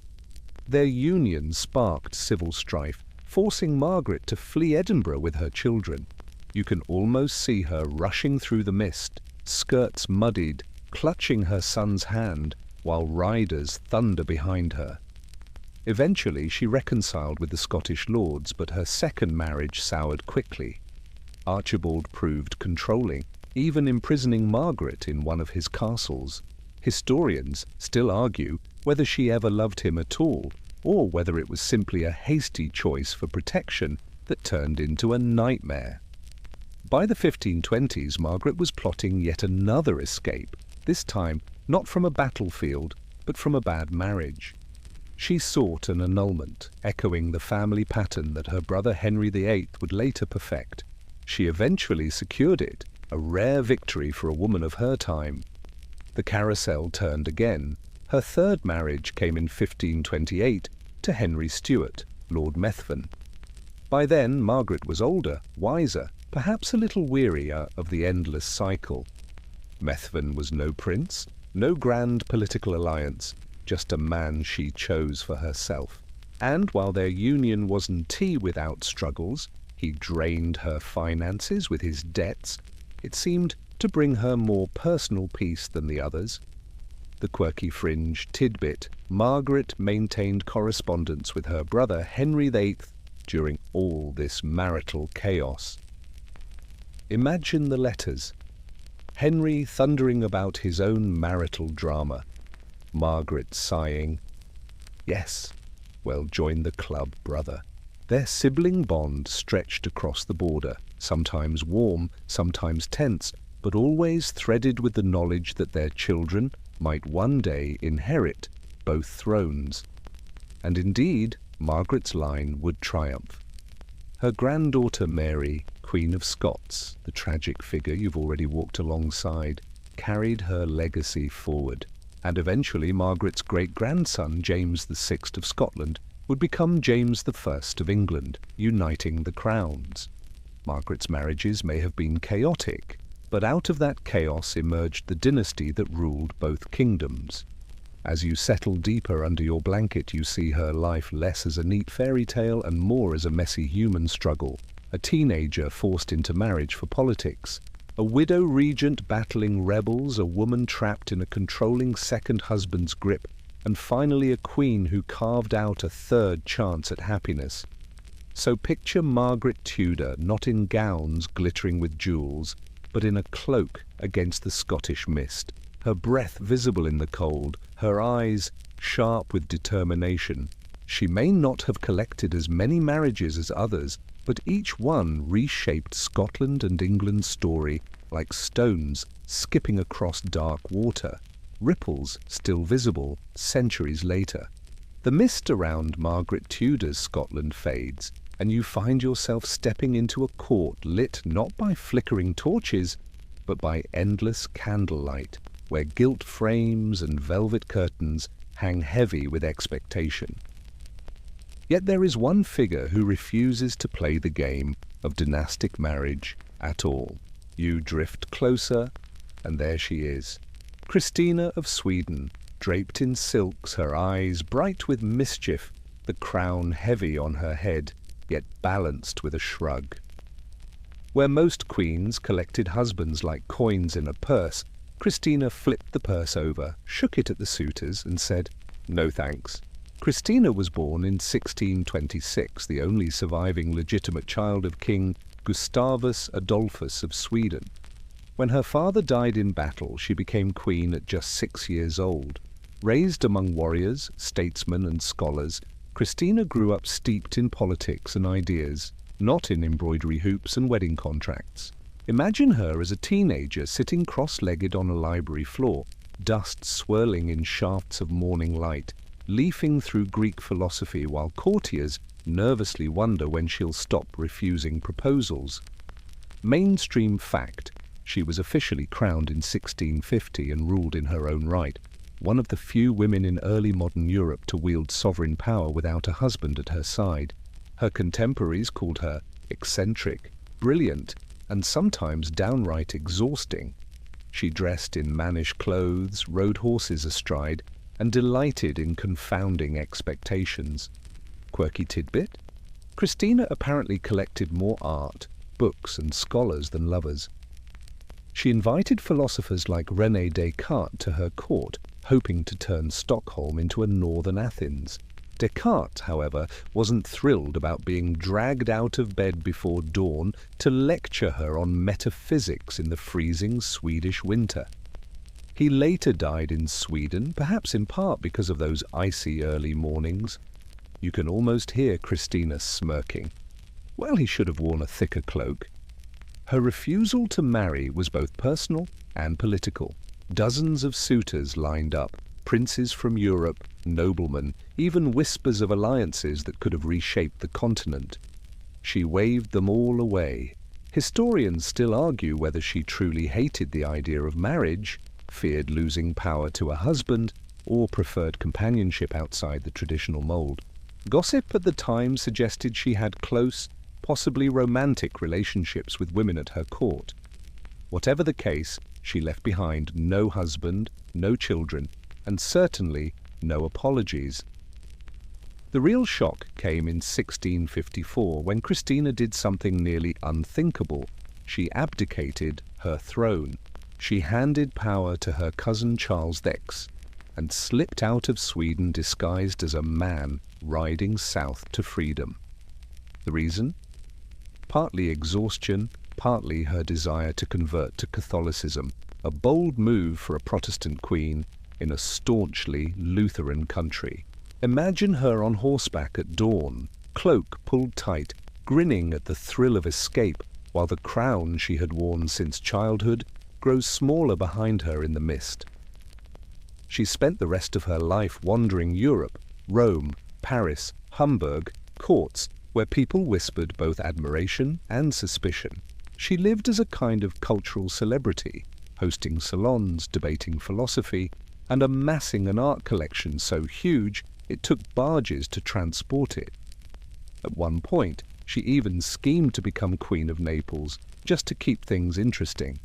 A: Their union sparked civil strife, forcing Margaret to flee Edinburgh with her children. You can almost see her rushing through the mist, skirts muddied, clutching her son's hand, while riders thunder behind her. Eventually she reconciled with the Scottish lords, but her second marriage soured quickly. Archibald proved controlling, even imprisoning Margaret in one of his castles. Historians still argue whether she ever loved him at all, or whether it was simply a hasty choice for protection that turned into a nightmare. By the 1520s, Margaret was plotting yet another escape, this time not from a battlefield, but from a bad marriage. She sought an annulment, echoing the family pattern that her brother Henry VIII would later perfect. She eventually secured it, a rare victory for a woman of her time. The carousel turned again. Her third marriage came in 1528 to Henry Stuart, Lord Methven. By then, Margaret was older, wiser, perhaps a little wearier of the endless cycle. Methven was no prince, no grand political alliance, just a man she chose for herself. And while their union wasn't tea without struggles, he drained her finances with his debts, it seemed to bring her more personal peace than the others. The quirky fringe tidbit, Margaret maintained correspondence with her brother Henry VIII during all this marital chaos. Imagine the letters. Henry thundering about his own marital drama. Margaret sighing, "Yes, well, join the club, brother." Their sibling bond stretched across the border, sometimes warm, sometimes tense, but always threaded with the knowledge that their children might one day inherit both thrones. And indeed, Margaret's line would triumph. Her granddaughter Mary, Queen of Scots, the tragic figure you've already walked alongside, carried her legacy forward, and eventually Margaret's great-grandson, James VI of Scotland, would become James I of England, uniting the crowns. Margaret's marriages may have been chaotic, but out of that chaos emerged the dynasty that ruled both kingdoms. As you settle deeper under your blanket, you see her life less as a neat fairy tale and more as a messy human struggle. A teenager forced into marriage for politics, a widow regent battling rebels, a woman trapped in a controlling second husband's grip, and finally a queen who carved out a third chance at happiness. So picture Margaret Tudor not in gowns glittering with jewels, but in a cloak against the Scottish mist, her breath visible in the cold, her eyes sharp with determination. She may not have collected as many marriages as others, but each one reshaped Scotland and England's story like stones skipping across dark water, ripples still visible centuries later. The mist around Margaret Tudor's Scotland fades, and you find yourself stepping into a court lit not by flickering torches, but by endless candlelight, where gilt frames and velvet curtains hang heavy with expectation. Yet there is one figure who refuses to play the game of dynastic marriage at all. You drift closer, and there she is. Christina of Sweden, draped in silks, her eyes bright with mischief, the crown heavy on her head, yet balanced with a shrug. Where most queens collected husbands like coins in a purse, Christina flipped the purse over, shook it at the suitors, and said, "No thanks." Christina was born in 1626, the only surviving legitimate child of King Gustavus Adolphus of Sweden. When her father died in battle, she became queen at just 6 years old. Raised among warriors, statesmen, and scholars, Christina grew up steeped in politics and ideas, not in embroidery hoops and wedding contracts. Imagine her as a teenager sitting cross-legged on a library floor, dust swirling in shafts of morning light, leafing through Greek philosophy while courtiers nervously wonder when she'll stop refusing proposals. Mainstream fact, she was officially crowned in 1650 and ruled in her own right, one of the few women in early modern Europe to wield sovereign power without a husband at her side. Her contemporaries called her eccentric, brilliant, and sometimes downright exhausting. She dressed in mannish clothes, rode horses astride, and delighted in confounding expectations. Quirky tidbit? Christina apparently collected more art, books, and scholars than lovers. She invited philosophers like René Descartes to her court, hoping to turn Stockholm into a northern Athens. Descartes, however, wasn't thrilled about being dragged out of bed before dawn to lecture her on metaphysics in the freezing Swedish winter. He later died in Sweden, perhaps in part because of those icy early mornings. You can almost hear Christina smirking. Well, he should have worn a thicker cloak. Her refusal to marry was both personal and political. Dozens of suitors lined up, princes from Europe, noblemen, even whispers of alliances that could have reshaped the continent. She waved them all away. Historians still argue whether she truly hated the idea of marriage, feared losing power to a husband, or preferred companionship outside the traditional mold. Gossip at the time suggested she had close, possibly romantic relationships with women at her court. Whatever the case, she left behind no husband, no children, and certainly no apologies. The real shock came in 1654 when Christina did something nearly unthinkable. She abdicated her throne. She handed power to her cousin Charles X and slipped out of Sweden disguised as a man riding south to freedom. The reason? Partly exhaustion, partly her desire to convert to Catholicism, a bold move for a Protestant queen in a staunchly Lutheran country. Imagine her on horseback at dawn, cloak pulled tight, grinning at the thrill of escape, while the crown she had worn since childhood grows smaller behind her in the mist. She spent the rest of her life wandering Europe, Rome, Paris, Hamburg, courts, where people whispered both admiration and suspicion. She lived as a kind of cultural celebrity, hosting salons, debating philosophy, and amassing an art collection so huge it took barges to transport it. At one point, she even schemed to become Queen of Naples, just to keep things interesting.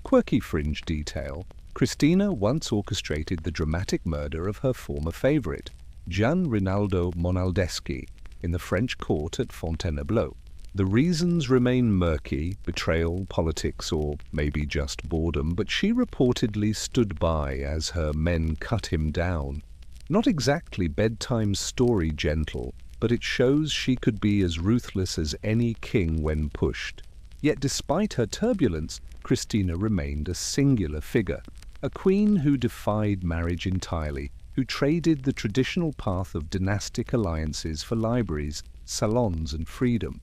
A: Quirky fringe detail, Christina once orchestrated the dramatic murder of her former favourite, Gian Rinaldo Monaldeschi, in the French court at Fontainebleau. The reasons remain murky, betrayal, politics, or maybe just boredom, but she reportedly stood by as her men cut him down. Not exactly bedtime story gentle, but it shows she could be as ruthless as any king when pushed. Yet despite her turbulence, Christina remained a singular figure, a queen who defied marriage entirely, who traded the traditional path of dynastic alliances for libraries, salons, and freedom.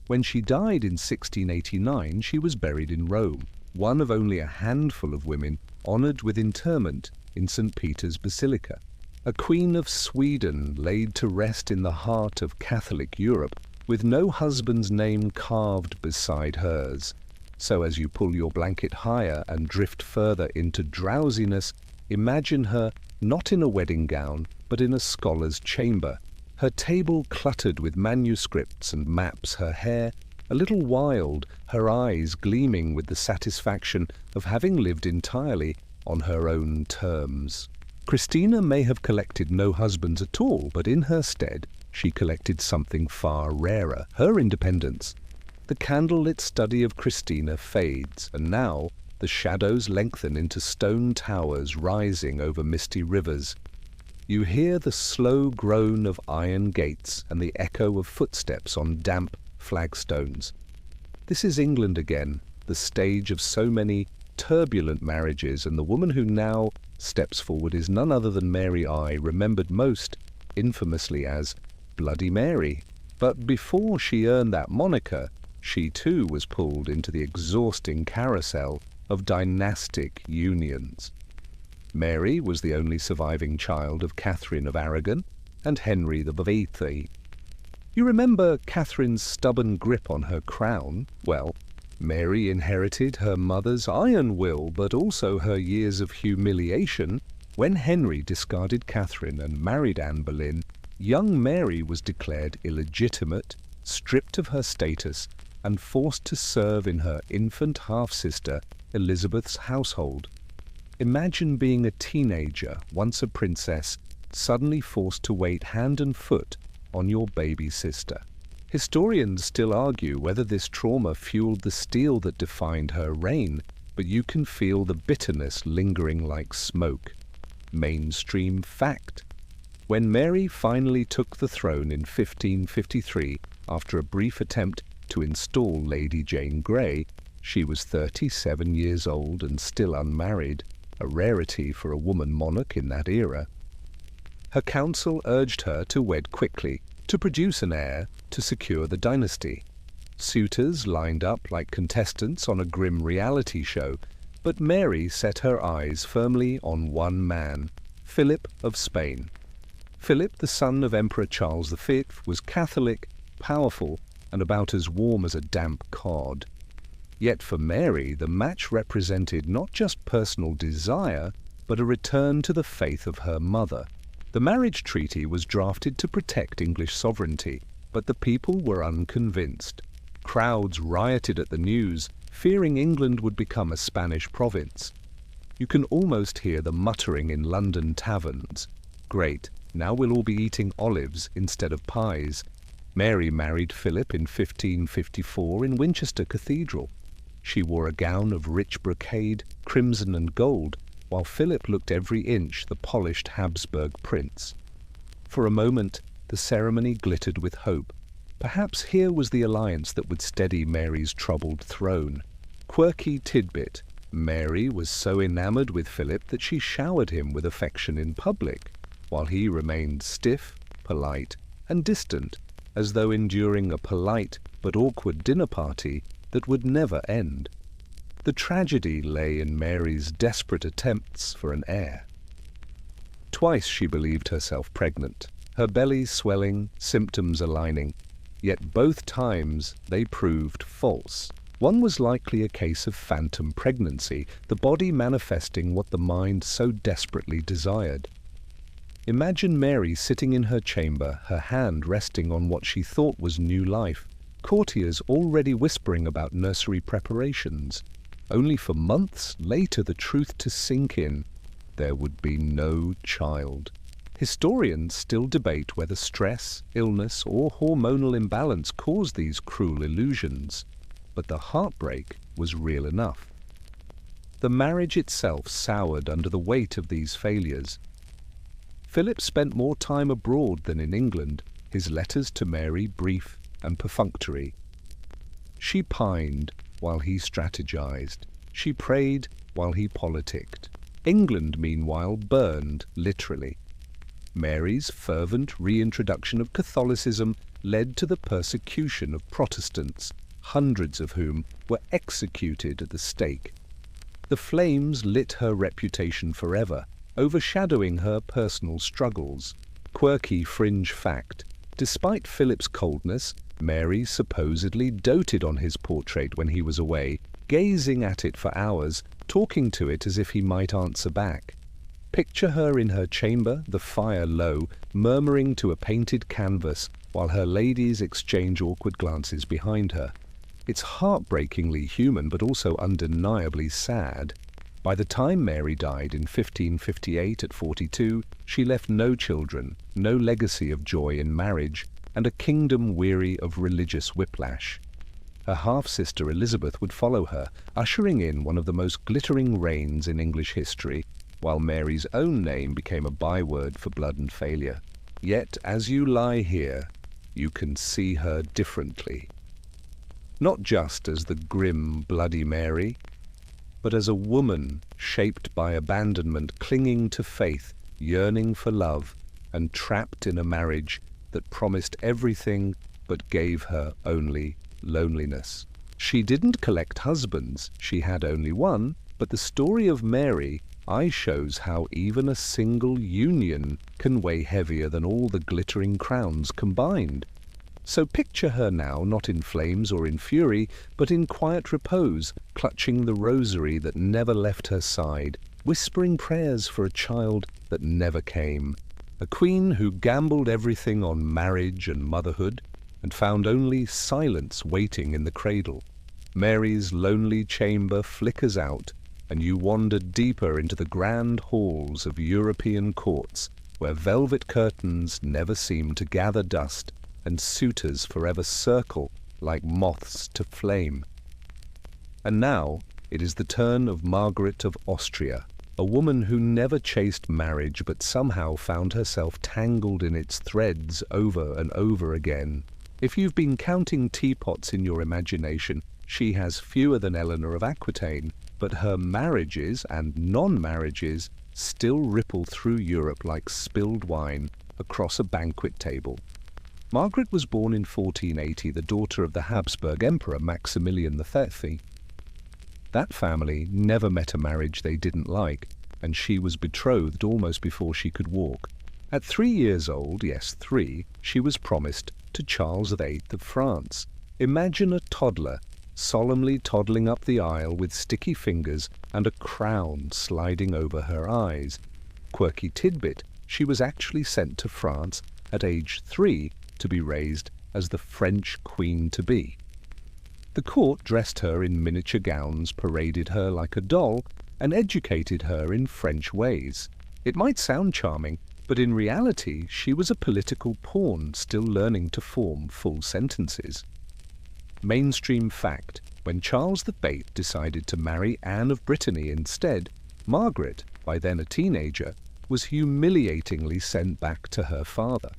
A: When she died in 1689, she was buried in Rome, one of only a handful of women honoured with interment in St. Peter's Basilica. A Queen of Sweden laid to rest in the heart of Catholic Europe, with no husband's name carved beside hers. So as you pull your blanket higher and drift further into drowsiness, imagine her not in a wedding gown, but in a scholar's chamber, her table cluttered with manuscripts and maps, her hair a little wild, her eyes gleaming with the satisfaction of having lived entirely on her own terms. Christina may have collected no husbands at all, but in her stead she collected something far rarer, her independence. The candlelit study of Christina fades, and now the shadows lengthen into stone towers rising over misty rivers. You hear the slow groan of iron gates and the echo of footsteps on damp flagstones. This is England again, the stage of so many turbulent marriages, and the woman who now steps forward is none other than Mary I, remembered most infamously as Bloody Mary. But before she earned that moniker, she too was pulled into the exhausting carousel of dynastic unions. Mary was the only surviving child of Catherine of Aragon and Henry VIII. You remember Catherine's stubborn grip on her crown? Well, Mary inherited her mother's iron will, but also her years of humiliation. When Henry discarded Catherine and married Anne Boleyn, young Mary was declared illegitimate, stripped of her status, and forced to serve in her infant half-sister Elizabeth's household. Imagine being a teenager, once a princess, suddenly forced to wait hand and foot on your baby sister. Historians still argue whether this trauma fueled the steel that defined her reign, but you can feel the bitterness lingering like smoke. Mainstream fact. When Mary finally took the throne in 1553, after a brief attempt to install Lady Jane Grey, she was 37 years old and still unmarried, a rarity for a woman monarch in that era. Her council urged her to wed quickly, to produce an heir, to secure the dynasty. Suitors lined up like contestants on a grim reality show, but Mary set her eyes firmly on one man, Philip of Spain. Philip, the son of Emperor Charles V, was Catholic, powerful, and about as warm as a damp cod. Yet for Mary, the match represented not just personal desire, but a return to the faith of her mother. The marriage treaty was drafted to protect English sovereignty, but the people were unconvinced. Crowds rioted at the news, fearing England would become a Spanish province. You can almost hear the muttering in London taverns. Great, now we'll all be eating olives instead of pies. Mary married Philip in 1554 in Winchester Cathedral. She wore a gown of rich brocade, crimson and gold, while Philip looked every inch the polished Habsburg prince. For a moment, the ceremony glittered with hope. Perhaps here was the alliance that would steady Mary's troubled throne. Quirky tidbit. Mary was so enamored with Philip that she showered him with affection in public, while he remained stiff, polite, and distant, as though enduring a polite but awkward dinner party that would never end. The tragedy lay in Mary's desperate attempts for an heir. Twice she believed herself pregnant, her belly swelling, symptoms aligning. Yet both times they proved false. One was likely a case of phantom pregnancy, the body manifesting what the mind so desperately desired. Imagine Mary sitting in her chamber, her hand resting on what she thought was new life, courtiers already whispering about nursery preparations, only for months later the truth to sink in: there would be no child. Historians still debate whether stress, illness, or hormonal imbalance caused these cruel illusions, but the heartbreak was real enough. The marriage itself soured under the weight of these failures. Philip spent more time abroad than in England, his letters to Mary brief and perfunctory. She pined while he strategized. She prayed while he politicked. England, meanwhile, burned, literally. Mary's fervent reintroduction of Catholicism led to the persecution of Protestants, hundreds of whom were executed at the stake. The flames lit her reputation forever, overshadowing her personal struggles. Quirky fringe fact: despite Philip's coldness, Mary supposedly doted on his portrait when he was away, gazing at it for hours, talking to it as if he might answer back. Picture her in her chamber, the fire low, murmuring to a painted canvas, while her ladies exchange awkward glances behind her. It's heartbreakingly human, but also undeniably sad. By the time Mary died in 1558 at 42, she left no children, no legacy of joy in marriage, and a kingdom weary of religious whiplash. Her half-sister Elizabeth would follow her, ushering in one of the most glittering reigns in English history, while Mary's own name became a byword for blood and failure. Yet, as you lie here, you can see her differently. Not just as the grim, bloody Mary, but as a woman shaped by abandonment, clinging to faith, yearning for love, and trapped in a marriage that promised everything but gave her only loneliness. She didn't collect husbands, she had only one, but the story of Mary shows how even a single union can weigh heavier than all the glittering crowns combined. So picture her now, not in flames or in fury, but in quiet repose, clutching the rosary that never left her side, whispering prayers for a child that never came. A queen who gambled everything on marriage and motherhood, and found only silence waiting in the cradle. Mary's lonely chamber flickers out, and you wander deeper into the grand halls of European courts, where velvet curtains never seem to gather dust, and suitors forever circle like moths to flame. And now it is the turn of Margaret of Austria, a woman who never chased marriage but somehow found herself tangled in its threads over and over again. If you've been counting teapots in your imagination, she has fewer than Eleanor of Aquitaine, but her marriages and non-marriages still ripple through Europe like spilled wine across a banquet table. Margaret was born in 1480, the daughter of the Habsburg Emperor Maximilian III. That family never met a marriage they didn't like, and she was betrothed almost before she could walk. At 3 years old, yes, 3, she was promised to Charles VIII of France. Imagine a toddler solemnly toddling up the aisle with sticky fingers and a crown sliding over her eyes. Quirky tidbit: she was actually sent to France at age 3 to be raised as the French queen-to-be. The court dressed her in miniature gowns, paraded her like a doll, and educated her in French ways. It might sound charming, but in reality she was a political pawn still learning to form full sentences. Mainstream fact: when Charles VIII decided to marry Anne of Brittany instead, Margaret, by then a teenager, was humiliatingly sent back to her father.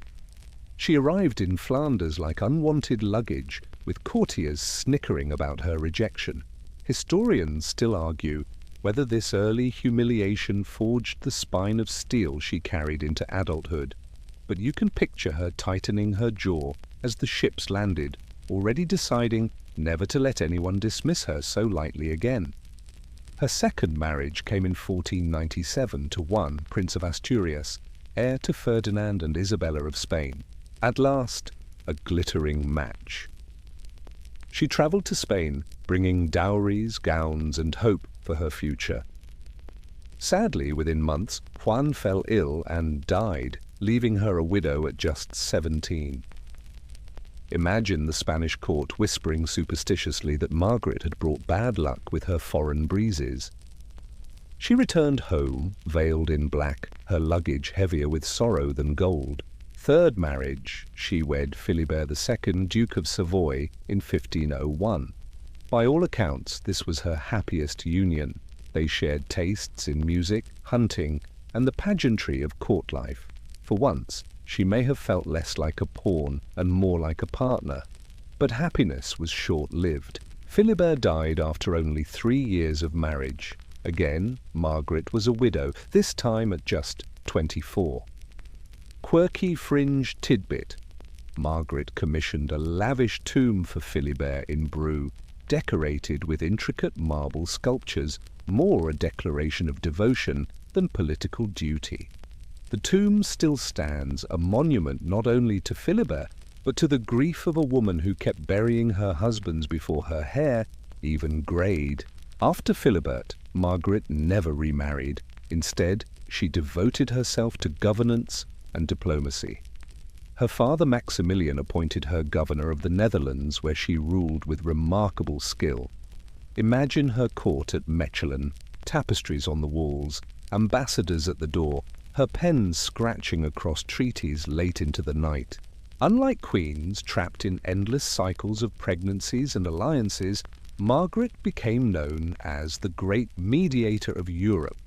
A: She arrived in Flanders like unwanted luggage, with courtiers snickering about her rejection. Historians still argue whether this early humiliation forged the spine of steel she carried into adulthood, but you can picture her tightening her jaw as the ships landed, already deciding never to let anyone dismiss her so lightly again. Her second marriage came in 1497 to Juan, Prince of Asturias, heir to Ferdinand and Isabella of Spain. At last, a glittering match. She travelled to Spain, bringing dowries, gowns, and hope for her future. Sadly, within months, Juan fell ill and died, leaving her a widow at just 17. Imagine the Spanish court whispering superstitiously that Margaret had brought bad luck with her foreign breezes. She returned home, veiled in black, her luggage heavier with sorrow than gold. Third marriage, she wed Philibert II, Duke of Savoy, in 1501. By all accounts, this was her happiest union. They shared tastes in music, hunting, and the pageantry of court life. For once, she may have felt less like a pawn and more like a partner. But happiness was short-lived. Philibert died after only 3 years of marriage. Again, Margaret was a widow, this time at just 24. Quirky fringe tidbit. Margaret commissioned a lavish tomb for Philibert in Brou, decorated with intricate marble sculptures, more a declaration of devotion than political duty. The tomb still stands, a monument not only to Philibert, but to the grief of a woman who kept burying her husbands before her hair even greyed. After Philibert, Margaret never remarried. Instead, she devoted herself to governance and diplomacy. Her father Maximilian appointed her governor of the Netherlands, where she ruled with remarkable skill. Imagine her court at Mechelen, tapestries on the walls, ambassadors at the door, her pen scratching across treaties late into the night. Unlike queens trapped in endless cycles of pregnancies and alliances, Margaret became known as the great mediator of Europe.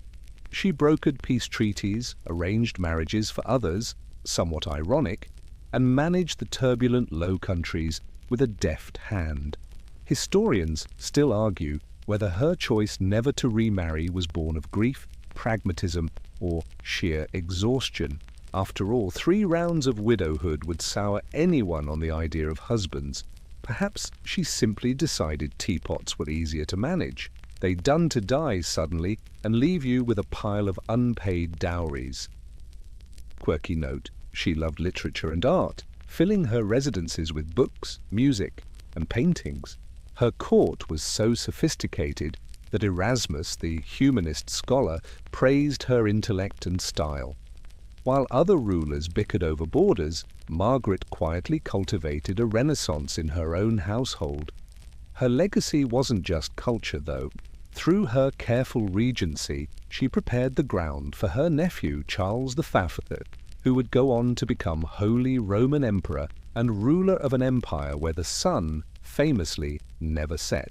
A: She brokered peace treaties, arranged marriages for others, somewhat ironic, and managed the turbulent Low Countries with a deft hand. Historians still argue whether her choice never to remarry was born of grief, pragmatism, or sheer exhaustion. After all, 3 rounds of widowhood would sour anyone on the idea of husbands. Perhaps she simply decided teapots were easier to manage. They'd done to die suddenly and leave you with a pile of unpaid dowries. Quirky note, she loved literature and art, filling her residences with books, music, and paintings. Her court was so sophisticated that Erasmus, the humanist scholar, praised her intellect and style. While other rulers bickered over borders, Margaret quietly cultivated a renaissance in her own household. Her legacy wasn't just culture, though. Through her careful regency, she prepared the ground for her nephew, Charles V, who would go on to become Holy Roman Emperor and ruler of an empire where the sun famously never set.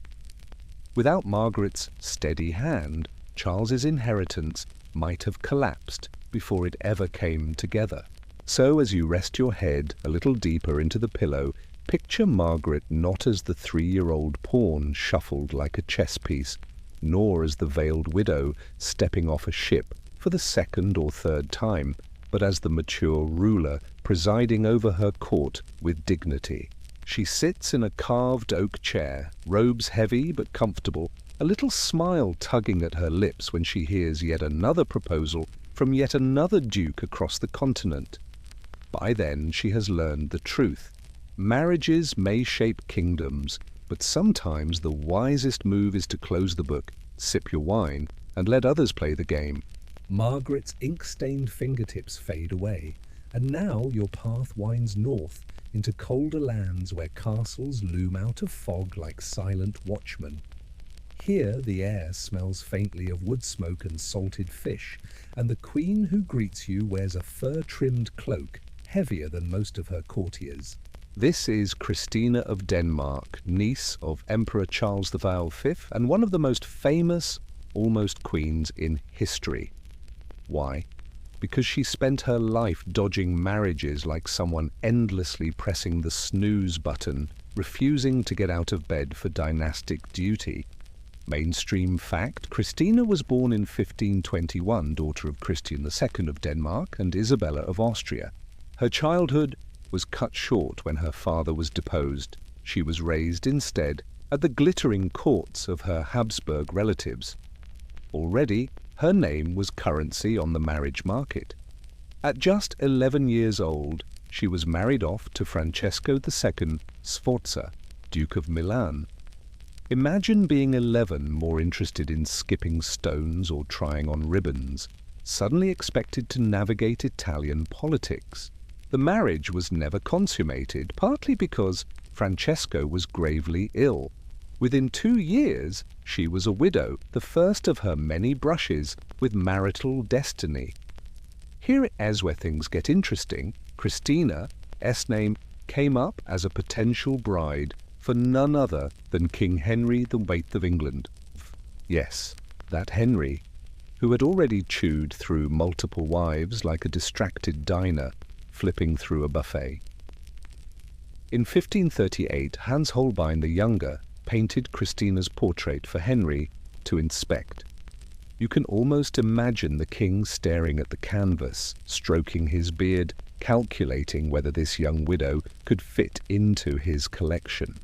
A: Without Margaret's steady hand, Charles's inheritance might have collapsed before it ever came together. So as you rest your head a little deeper into the pillow, picture Margaret not as the 3-year-old pawn shuffled like a chess piece, nor as the veiled widow stepping off a ship for the 2nd or 3rd time, but as the mature ruler presiding over her court with dignity. She sits in a carved oak chair, robes heavy but comfortable, a little smile tugging at her lips when she hears yet another proposal from yet another duke across the continent. By then she has learned the truth. Marriages may shape kingdoms, but sometimes the wisest move is to close the book, sip your wine, and let others play the game. Margaret's ink-stained fingertips fade away, and now your path winds north into colder lands where castles loom out of fog like silent watchmen. Here the air smells faintly of wood smoke and salted fish, and the queen who greets you wears a fur-trimmed cloak, heavier than most of her courtiers. This is Christina of Denmark, niece of Emperor Charles V and one of the most famous almost queens in history. Why? Because she spent her life dodging marriages like someone endlessly pressing the snooze button, refusing to get out of bed for dynastic duty. Mainstream fact, Christina was born in 1521, daughter of Christian II of Denmark and Isabella of Austria. Her childhood was cut short when her father was deposed. She was raised instead at the glittering courts of her Habsburg relatives. Already, her name was currency on the marriage market. At just 11 years old, she was married off to Francesco II Sforza, Duke of Milan. Imagine being 11, more interested in skipping stones or trying on ribbons, suddenly expected to navigate Italian politics. The marriage was never consummated, partly because Francesco was gravely ill. Within 2 years, she was a widow, the first of her many brushes with marital destiny. Here is where things get interesting. Christina, S-name, came up as a potential bride for none other than King Henry VIII of England. Yes, that Henry, who had already chewed through multiple wives like a distracted diner flipping through a buffet. In 1538, Hans Holbein the Younger painted Christina's portrait for Henry to inspect. You can almost imagine the king staring at the canvas, stroking his beard, calculating whether this young widow could fit into his collection.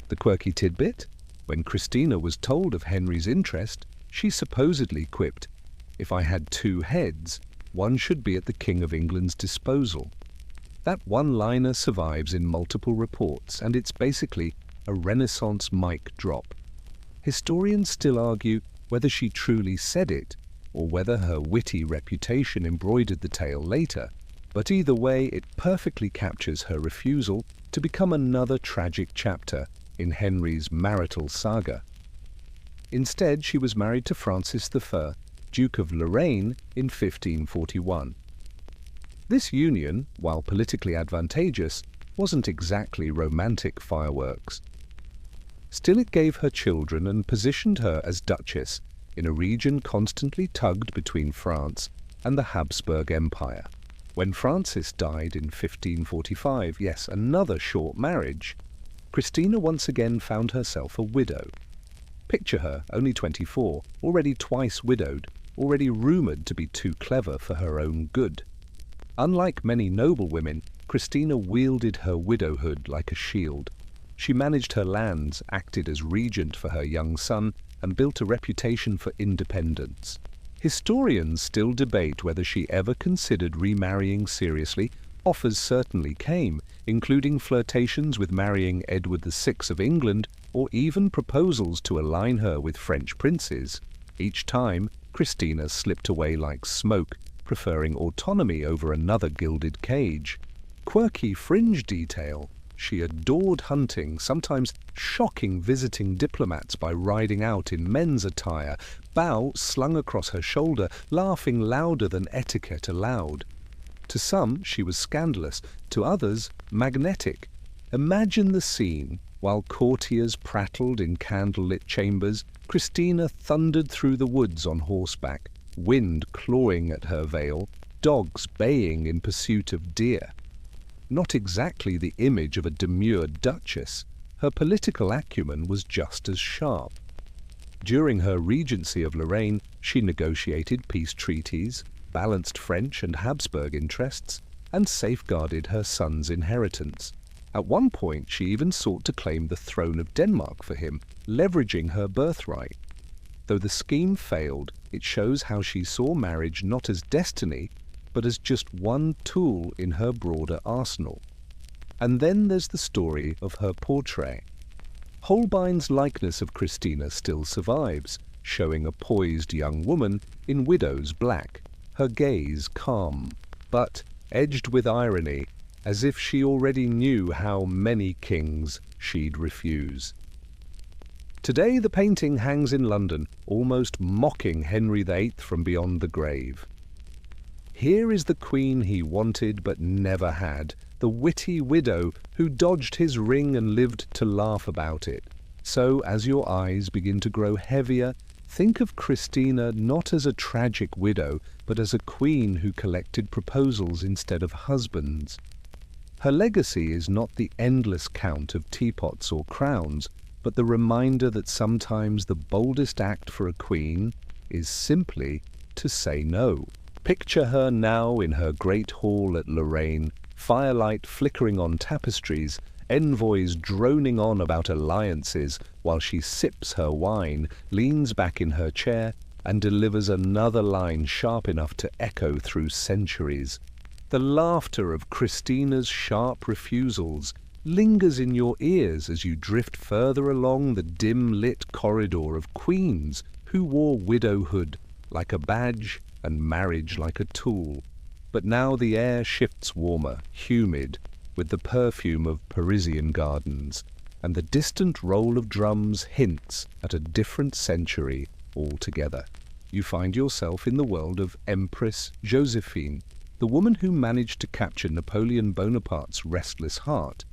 A: The quirky tidbit? When Christina was told of Henry's interest, she supposedly quipped, "If I had 2 heads, one should be at the King of England's disposal." That one-liner survives in multiple reports, and it's basically a Renaissance mic drop. Historians still argue whether she truly said it, or whether her witty reputation embroidered the tale later, but either way it perfectly captures her refusal to become another tragic chapter in Henry's marital saga. Instead, she was married to Francis I, Duke of Lorraine, in 1541. This union, while politically advantageous, wasn't exactly romantic fireworks. Still, it gave her children and positioned her as Duchess in a region constantly tugged between France and the Habsburg Empire. When Francis died in 1545, yes, another short marriage, Christina once again found herself a widow. Picture her, only 24, already twice widowed, already rumoured to be too clever for her own good. Unlike many noble women, Christina wielded her widowhood like a shield. She managed her lands, acted as regent for her young son, and built a reputation for independence. Historians still debate whether she ever considered remarrying seriously. Offers certainly came, including flirtations with marrying Edward VI of England, or even proposals to align her with French princes. Each time, Christina slipped away like smoke, preferring autonomy over another gilded cage. Quirky fringe detail. She adored hunting, sometimes shocking visiting diplomats by riding out in men's attire, bow slung across her shoulder, laughing louder than etiquette allowed. To some, she was scandalous, to others, magnetic. Imagine the scene. While courtiers prattled in candlelit chambers, Christina thundered through the woods on horseback, wind clawing at her veil, dogs baying in pursuit of deer. Not exactly the image of a demure duchess, her political acumen was just as sharp. During her regency of Lorraine, she negotiated peace treaties, balanced French and Habsburg interests, and safeguarded her son's inheritance. At one point, she even sought to claim the throne of Denmark for him, leveraging her birthright. Though the scheme failed, it shows how she saw marriage not as destiny, but as just one tool in her broader arsenal. And then there's the story of her portrait. Holbein's likeness of Christina still survives, showing a poised young woman in widow's black, her gaze calm, but edged with irony, as if she already knew how many kings she'd refuse. Today the painting hangs in London, almost mocking Henry VIII from beyond the grave. Here is the queen he wanted but never had, the witty widow who dodged his ring and lived to laugh about it. So, as your eyes begin to grow heavier, think of Christina not as a tragic widow, but as a queen who collected proposals instead of husbands. Her legacy is not the endless count of teapots or crowns, but the reminder that sometimes the boldest act for a queen is simply to say no. Picture her now in her great hall at Lorraine, firelight flickering on tapestries, envoys droning on about alliances while she sips her wine, leans back in her chair, and delivers another line sharp enough to echo through centuries. The laughter of Christina's sharp refusals lingers in your ears as you drift further along the dim-lit corridor of queens who wore widowhood like a badge and marriage like a tool. But now the air shifts warmer, humid, with the perfume of Parisian gardens, and the distant roll of drums hints at a different century altogether. You find yourself in the world of Empress Joséphine, the woman who managed to capture Napoleon Bonaparte's restless heart,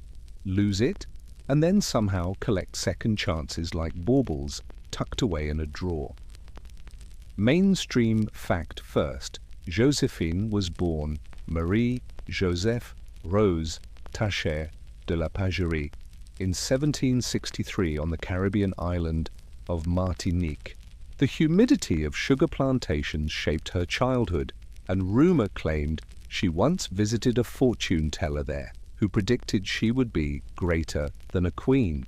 A: lose it, and then somehow collect second chances like baubles tucked away in a drawer. Mainstream fact first, Joséphine was born Marie Joseph Rose Tacher de la Pagerie in 1763 on the Caribbean island of Martinique. The humidity of sugar plantations shaped her childhood, and rumor claimed she once visited a fortune teller there who predicted she would be greater than a queen.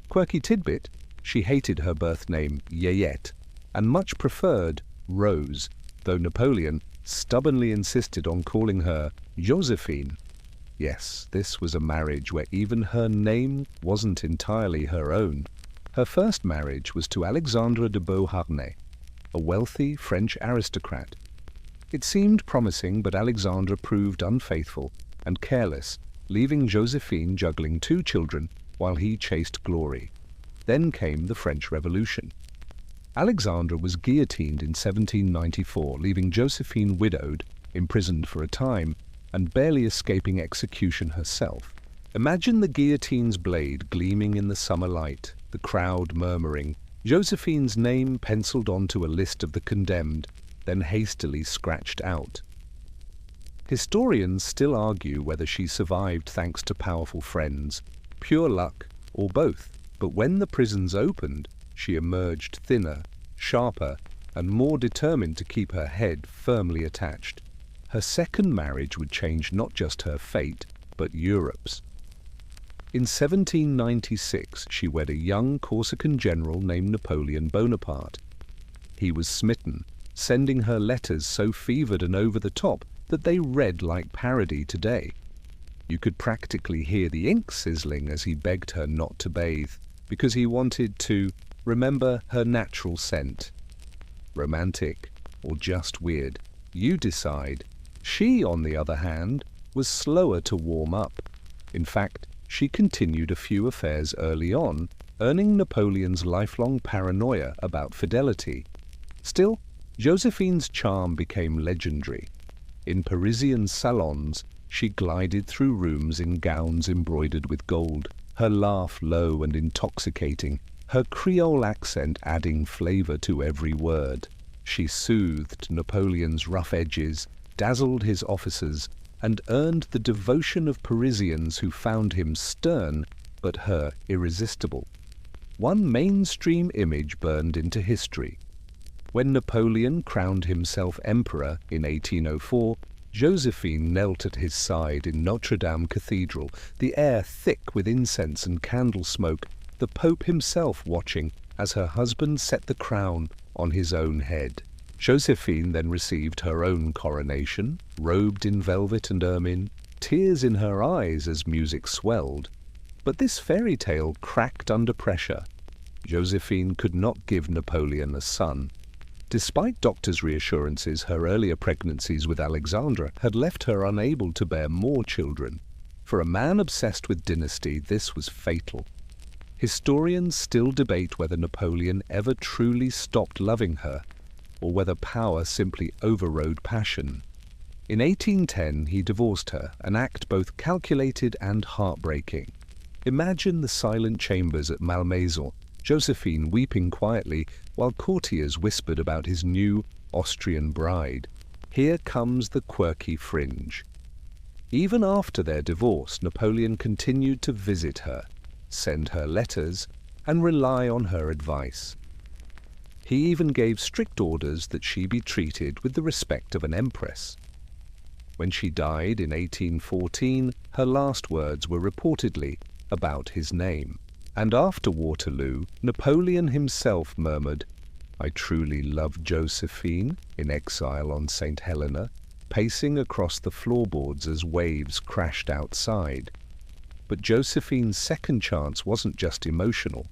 A: Quirky tidbit, she hated her birth name Yayette and much preferred Rose, though Napoleon stubbornly insisted on calling her Joséphine. Yes, this was a marriage where even her name wasn't entirely her own. Her first marriage was to Alexandre de Beauharnais, a wealthy French aristocrat. It seemed promising, but Alexandre proved unfaithful and careless, leaving Joséphine juggling 2 children while he chased glory. Then came the French Revolution. Alexandre was guillotined in 1794, leaving Joséphine widowed, imprisoned for a time, and barely escaping execution herself. Imagine the guillotine's blade gleaming in the summer light, the crowd murmuring, Joséphine's name penciled onto a list of the condemned, then hastily scratched out. Historians still argue whether she survived thanks to powerful friends, pure luck, or both, but when the prisons opened, she emerged thinner, sharper, and more determined to keep her head firmly attached. Her second marriage would change not just her fate, but Europe's. In 1796, she wed a young Corsican general named Napoleon Bonaparte. He was smitten, sending her letters so fevered and over the top that they read like parody today. You could practically hear the ink sizzling as he begged her not to bathe, because he wanted to remember her natural scent. Romantic or just weird, you decide. She, on the other hand, was slower to warm up. In fact, she continued a few affairs early on, earning Napoleon's lifelong paranoia about fidelity. Still, Joséphine's charm became legendary. In Parisian salons, she glided through rooms in gowns embroidered with gold, her laugh low and intoxicating, her Creole accent adding flavor to every word. She soothed Napoleon's rough edges, dazzled his officers, and earned the devotion of Parisians who found him stern, but her irresistible. One mainstream image burned into history. When Napoleon crowned himself emperor in 1804, Joséphine knelt at his side in Notre Dame Cathedral, the air thick with incense and candle smoke, the Pope himself watching as her husband set the crown on his own head. Joséphine then received her own coronation, robed in velvet and ermine, tears in her eyes as music swelled. But this fairy tale cracked under pressure. Joséphine could not give Napoleon a son. Despite doctors' reassurances, her earlier pregnancies with Alexandre had left her unable to bear more children. For a man obsessed with dynasty, this was fatal. Historians still debate whether Napoleon ever truly stopped loving her, or whether power simply overrode passion. In 1810, he divorced her, an act both calculated and heartbreaking. Imagine the silent chambers at Malmaison, Joséphine weeping quietly while courtiers whispered about his new Austrian bride. Here comes the quirky fringe. Even after their divorce, Napoleon continued to visit her, send her letters, and rely on her advice. He even gave strict orders that she be treated with the respect of an empress. When she died in 1814, her last words were reportedly about his name. And after Waterloo, Napoleon himself murmured, "I truly love Joséphine," in exile on St. Helena, pacing across the floorboards as waves crashed outside. But Joséphine's second chance wasn't just emotional.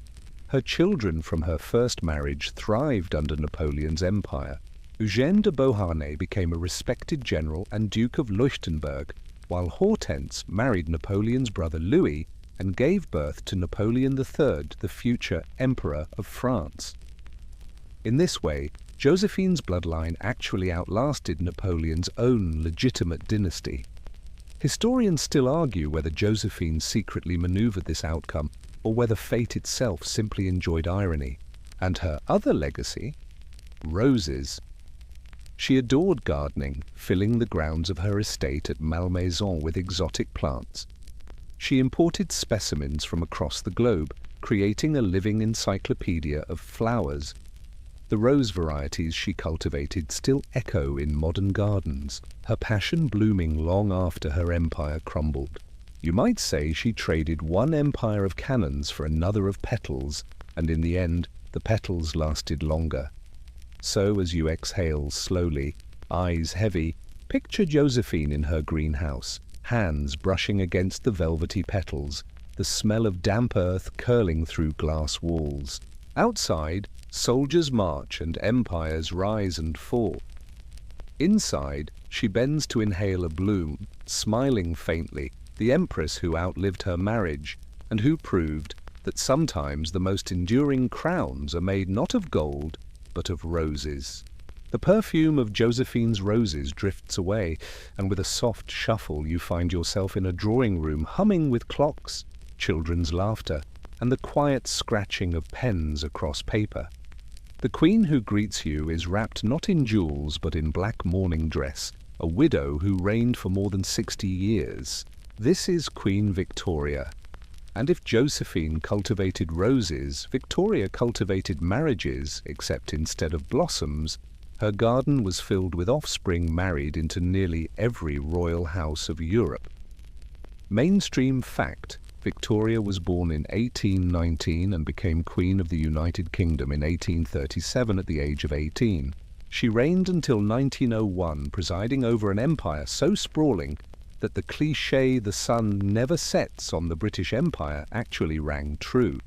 A: Her children from her first marriage thrived under Napoleon's empire. Eugène de Beauharnais became a respected general and Duke of Leuchtenberg, while Hortense married Napoleon's brother Louis and gave birth to Napoleon III, the future Emperor of France. In this way, Joséphine's bloodline actually outlasted Napoleon's own legitimate dynasty. Historians still argue whether Joséphine secretly maneuvered this outcome or whether fate itself simply enjoyed irony. And her other legacy? Roses. She adored gardening, filling the grounds of her estate at Malmaison with exotic plants. She imported specimens from across the globe, creating a living encyclopedia of flowers. The rose varieties she cultivated still echo in modern gardens, her passion blooming long after her empire crumbled. You might say she traded one empire of cannons for another of petals, and in the end, the petals lasted longer. So as you exhale slowly, eyes heavy, picture Joséphine in her greenhouse, hands brushing against the velvety petals, the smell of damp earth curling through glass walls. Outside, soldiers march and empires rise and fall. Inside, she bends to inhale a bloom, smiling faintly, the empress who outlived her marriage, and who proved that sometimes the most enduring crowns are made not of gold, but of roses. The perfume of Joséphine's roses drifts away, and with a soft shuffle you find yourself in a drawing room humming with clocks, children's laughter, and the quiet scratching of pens across paper. The queen who greets you is wrapped not in jewels but in black mourning dress, a widow who reigned for more than 60 years. This is Queen Victoria. And if Joséphine cultivated roses, Victoria cultivated marriages, except instead of blossoms, her garden was filled with offspring married into nearly every royal house of Europe. Mainstream fact: Victoria was born in 1819 and became Queen of the United Kingdom in 1837 at the age of 18. She reigned until 1901, presiding over an empire so sprawling that the cliché "the sun never sets" on the British Empire actually rang true.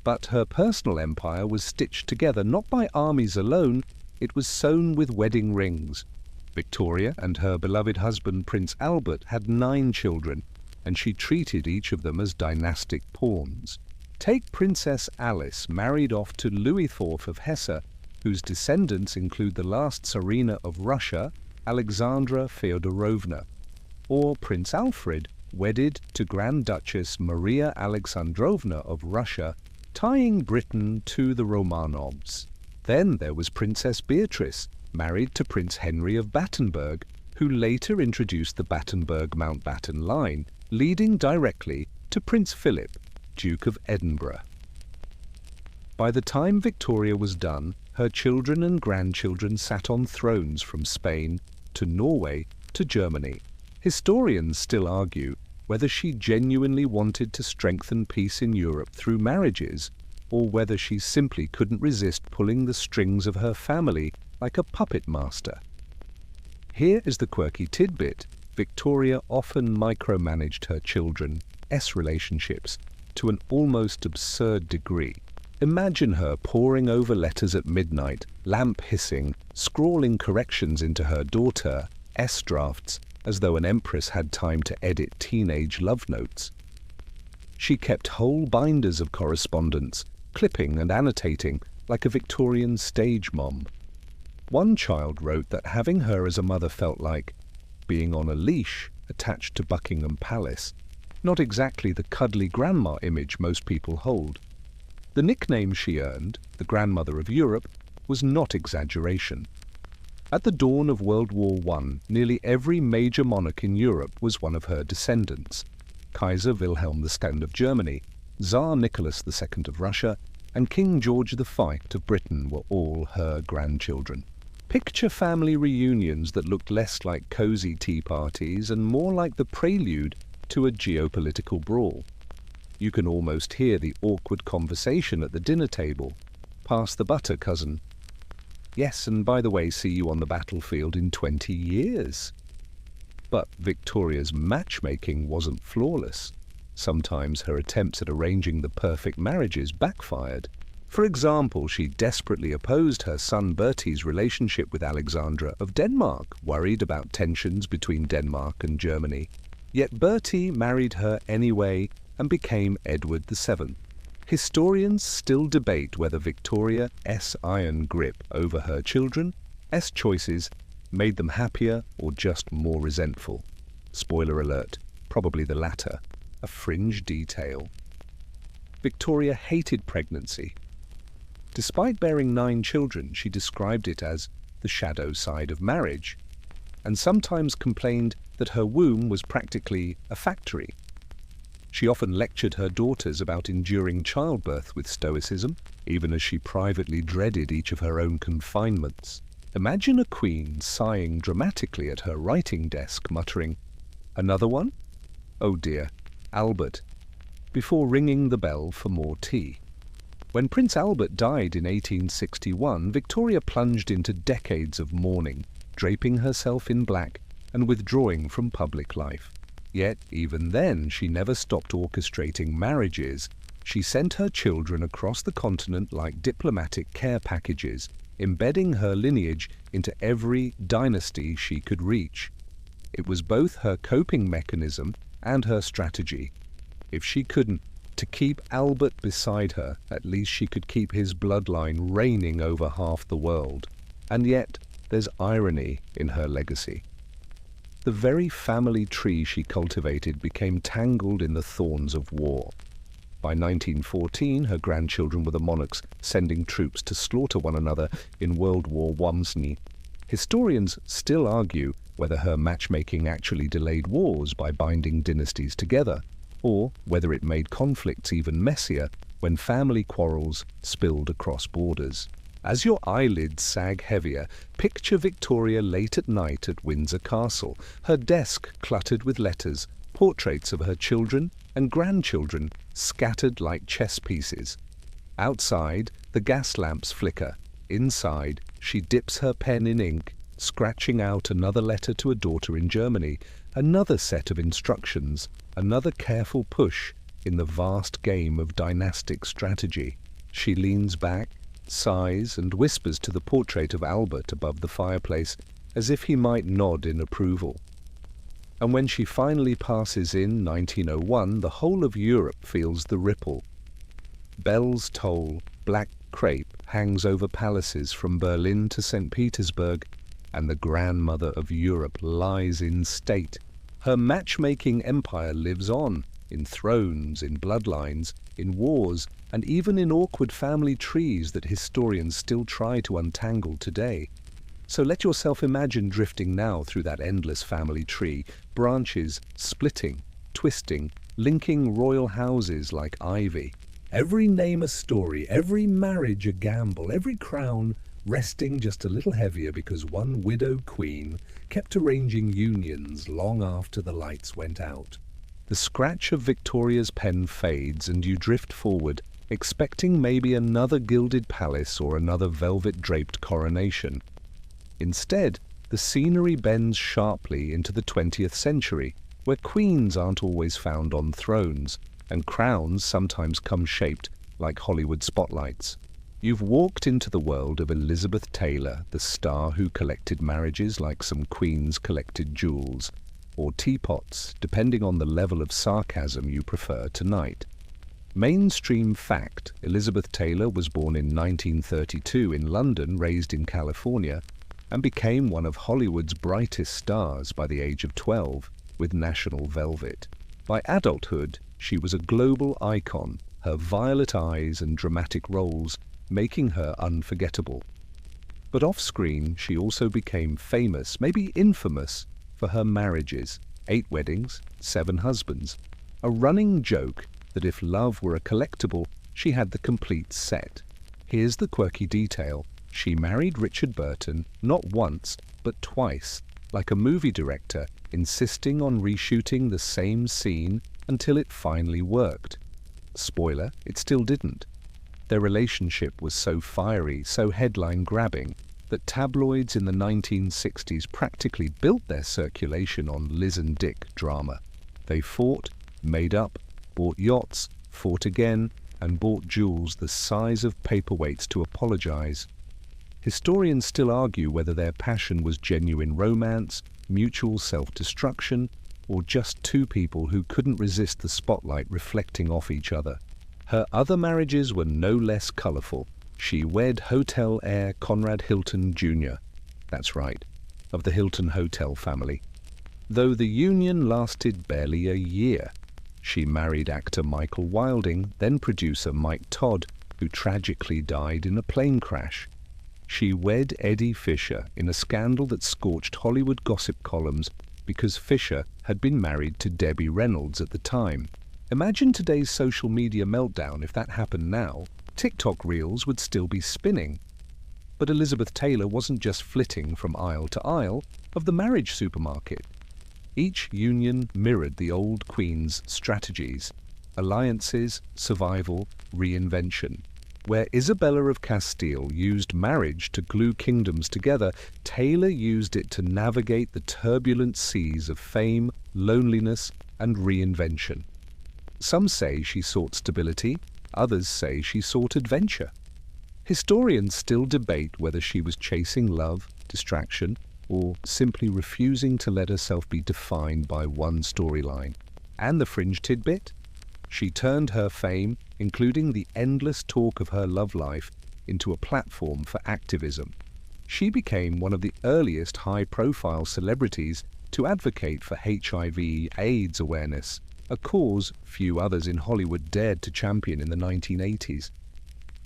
A: But her personal empire was stitched together not by armies alone, it was sewn with wedding rings. Victoria and her beloved husband Prince Albert had 9 children, and she treated each of them as dynastic pawns. Take Princess Alice, married off to Louis IV of Hesse, whose descendants include the last Tsarina of Russia, Alexandra Feodorovna. Or Prince Alfred, wedded to Grand Duchess Maria Alexandrovna of Russia, tying Britain to the Romanovs. Then there was Princess Beatrice, married to Prince Henry of Battenberg, who later introduced the Battenberg-Mountbatten line, leading directly to Prince Philip, Duke of Edinburgh. By the time Victoria was done, her children and grandchildren sat on thrones from Spain to Norway to Germany. Historians still argue whether she genuinely wanted to strengthen peace in Europe through marriages, or whether she simply couldn't resist pulling the strings of her family like a puppet master. Here is the quirky tidbit: Victoria often micromanaged her children's relationships to an almost absurd degree. Imagine her poring over letters at midnight, lamp hissing, scrawling corrections into her daughter's drafts, as though an empress had time to edit teenage love notes. She kept whole binders of correspondence, clipping and annotating like a Victorian stage mom. One child wrote that having her as a mother felt like being on a leash attached to Buckingham Palace, not exactly the cuddly grandma image most people hold. The nickname she earned, the Grandmother of Europe, was not exaggeration. At the dawn of World War I, nearly every major monarch in Europe was one of her descendants. Kaiser Wilhelm II of Germany, Tsar Nicholas II of Russia, and King George V of Britain were all her grandchildren. Picture family reunions that looked less like cozy tea parties and more like the prelude to a geopolitical brawl. You can almost hear the awkward conversation at the dinner table. "Pass the butter, cousin." Yes, and by the way, see you on the battlefield in 20 years. But Victoria's matchmaking wasn't flawless. Sometimes her attempts at arranging the perfect marriages backfired. For example, she desperately opposed her son Bertie's relationship with Alexandra of Denmark, worried about tensions between Denmark and Germany. Yet Bertie married her anyway and became Edward VII. Historians still debate whether Victoria's iron grip over her children's choices made them happier or just more resentful. Spoiler alert, probably the latter, a fringe detail. Victoria hated pregnancy. Despite bearing 9 children, she described it as the shadow side of marriage, and sometimes complained that her womb was practically a factory. She often lectured her daughters about enduring childbirth with stoicism, even as she privately dreaded each of her own confinements. Imagine a queen sighing dramatically at her writing desk, muttering, "Another one? Oh dear, Albert," before ringing the bell for more tea. When Prince Albert died in 1861, Victoria plunged into decades of mourning, draping herself in black and withdrawing from public life. Yet, even then, she never stopped orchestrating marriages. She sent her children across the continent like diplomatic care packages, embedding her lineage into every dynasty she could reach. It was both her coping mechanism and her strategy. If she couldn't to keep Albert beside her, at least she could keep his bloodline reigning over half the world. And yet, there's irony in her legacy. The very family tree she cultivated became tangled in the thorns of war. By 1914, her grandchildren were the monarchs sending troops to slaughter one another in World War I. Historians still argue whether her matchmaking actually delayed wars by binding dynasties together, or whether it made conflicts even messier when family quarrels spilled across borders. As your eyelids sag heavier, picture Victoria late at night at Windsor Castle, her desk cluttered with letters, portraits of her children and grandchildren scattered like chess pieces. Outside, the gas lamps flicker. Inside, she dips her pen in ink, scratching out another letter to a daughter in Germany, another set of instructions, another careful push in the vast game of dynastic strategy. She leans back, sighs, and whispers to the portrait of Albert above the fireplace, as if he might nod in approval. And when she finally passes in 1901, the whole of Europe feels the ripple. Bells toll, black crape hangs over palaces from Berlin to St. Petersburg, and the grandmother of Europe lies in state. Her matchmaking empire lives on, in thrones, in bloodlines, in wars, and even in awkward family trees that historians still try to untangle today. So let yourself imagine drifting now through that endless family tree, branches splitting, twisting, linking royal houses like ivy. Every name a story, every marriage a gamble, every crown resting just a little heavier because one widow queen kept arranging unions long after the lights went out. The scratch of Victoria's pen fades and you drift forward, expecting maybe another gilded palace or another velvet-draped coronation. Instead, the scenery bends sharply into the 20th century, where queens aren't always found on thrones, and crowns sometimes come shaped like Hollywood spotlights. You've walked into the world of Elizabeth Taylor, the star who collected marriages like some queens collected jewels, or teapots, depending on the level of sarcasm you prefer tonight. Mainstream fact: Elizabeth Taylor was born in 1932 in London, raised in California, and became one of Hollywood's brightest stars by the age of 12 with National Velvet. By adulthood, she was a global icon, her violet eyes and dramatic roles making her unforgettable. But off-screen, she also became famous, maybe infamous, for her marriages, 8 weddings, 7 husbands. A running joke that if love were a collectible, she had the complete set. Here's the quirky detail: she married Richard Burton not once, but twice, like a movie director insisting on reshooting the same scene until it finally worked. Spoiler, it still didn't. Their relationship was so fiery, so headline-grabbing, that tabloids in the 1960s practically built their circulation on Liz and Dick drama. They fought, made up, bought yachts, fought again, and bought jewels the size of paperweights to apologize. Historians still argue whether their passion was genuine romance, mutual self-destruction, or just two people who couldn't resist the spotlight reflecting off each other. Her other marriages were no less colorful. She wed hotel heir Conrad Hilton Jr. That's right, of the Hilton Hotel family. Though the union lasted barely a year. She married actor Michael Wilding, then producer Mike Todd, who tragically died in a plane crash. She wed Eddie Fisher in a scandal that scorched Hollywood gossip columns because Fisher had been married to Debbie Reynolds at the time. Imagine today's social media meltdown if that happened now. TikTok reels would still be spinning. But Elizabeth Taylor wasn't just flitting from aisle to aisle of the marriage supermarket. Each union mirrored the old queen's strategies: alliances, survival, reinvention. Where Isabella of Castile used marriage to glue kingdoms together, Taylor used it to navigate the turbulent seas of fame, loneliness, and reinvention. Some say she sought stability, others say she sought adventure. Historians still debate whether she was chasing love, distraction, or simply refusing to let herself be defined by one storyline. And the fringe tidbit? She turned her fame, including the endless talk of her love life, into a platform for activism. She became one of the earliest high-profile celebrities to advocate for HIV/AIDS awareness, a cause few others in Hollywood dared to champion in the 1980s.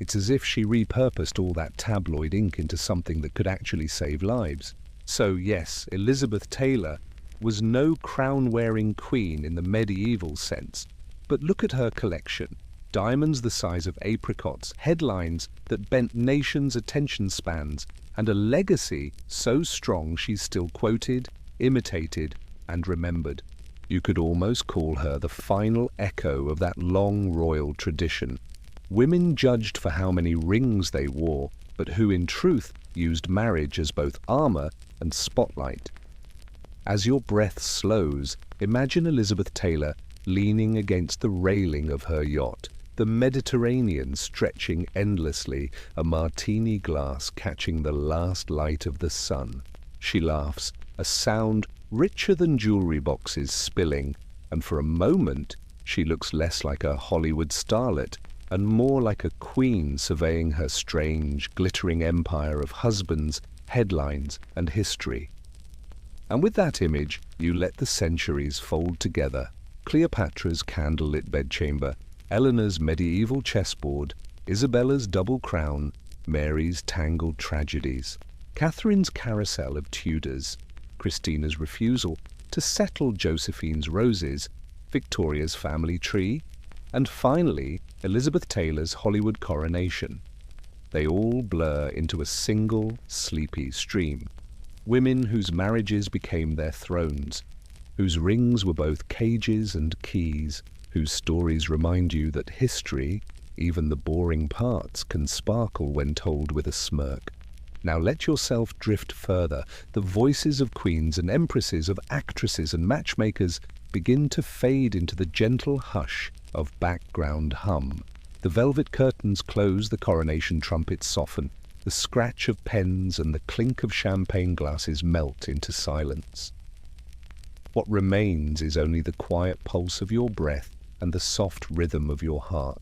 A: It's as if she repurposed all that tabloid ink into something that could actually save lives. So yes, Elizabeth Taylor was no crown-wearing queen in the medieval sense, but look at her collection. Diamonds the size of apricots, headlines that bent nations' attention spans, and a legacy so strong she's still quoted, imitated, and remembered. You could almost call her the final echo of that long royal tradition. Women judged for how many rings they wore, but who in truth used marriage as both armor and spotlight. As your breath slows, imagine Elizabeth Taylor leaning against the railing of her yacht, the Mediterranean stretching endlessly, a martini glass catching the last light of the sun. She laughs, a sound richer than jewelry boxes spilling, and for a moment she looks less like a Hollywood starlet and more like a queen surveying her strange, glittering empire of husbands, headlines, and history. And with that image, you let the centuries fold together. Cleopatra's candlelit bedchamber, Eleanor's medieval chessboard, Isabella's double crown, Mary's tangled tragedies, Catherine's carousel of Tudors, Christina's refusal to settle Joséphine's roses, Victoria's family tree, and finally, Elizabeth Taylor's Hollywood coronation. They all blur into a single, sleepy stream. Women whose marriages became their thrones, whose rings were both cages and keys, whose stories remind you that history, even the boring parts, can sparkle when told with a smirk. Now let yourself drift further. The voices of queens and empresses, of actresses and matchmakers begin to fade into the gentle hush of background hum. The velvet curtains close, the coronation trumpets soften, the scratch of pens and the clink of champagne glasses melt into silence. What remains is only the quiet pulse of your breath and the soft rhythm of your heart.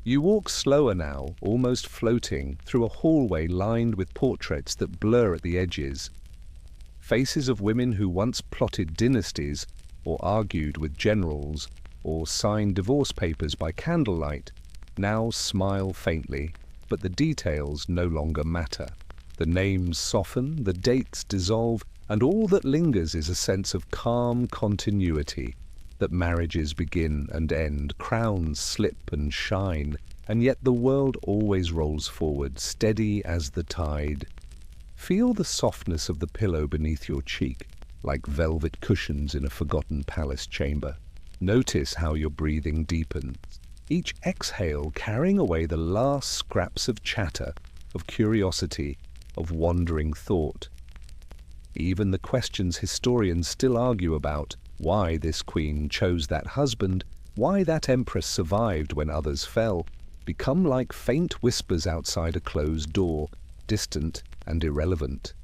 A: You walk slower now, almost floating, through a hallway lined with portraits that blur at the edges. Faces of women who once plotted dynasties, or argued with generals, or signed divorce papers by candlelight, now smile faintly, but the details no longer matter. The names soften, the dates dissolve, and all that lingers is a sense of calm continuity, that marriages begin and end, crowns slip and shine, and yet the world always rolls forward, steady as the tide. Feel the softness of the pillow beneath your cheek, like velvet cushions in a forgotten palace chamber. Notice how your breathing deepens, each exhale carrying away the last scraps of chatter, of curiosity, of wandering thought. Even the questions historians still argue about, why this queen chose that husband, why that empress survived when others fell, become like faint whispers outside a closed door, distant and irrelevant.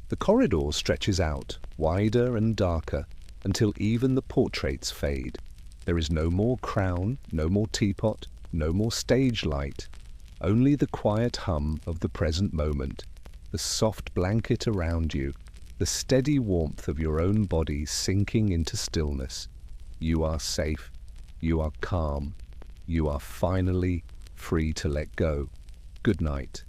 A: The corridor stretches out, wider and darker, until even the portraits fade. There is no more crown, no more teapot, no more stage light, only the quiet hum of the present moment, the soft blanket around you, the steady warmth of your own body sinking into stillness. You are safe, you are calm, you are finally free to let go. Good night.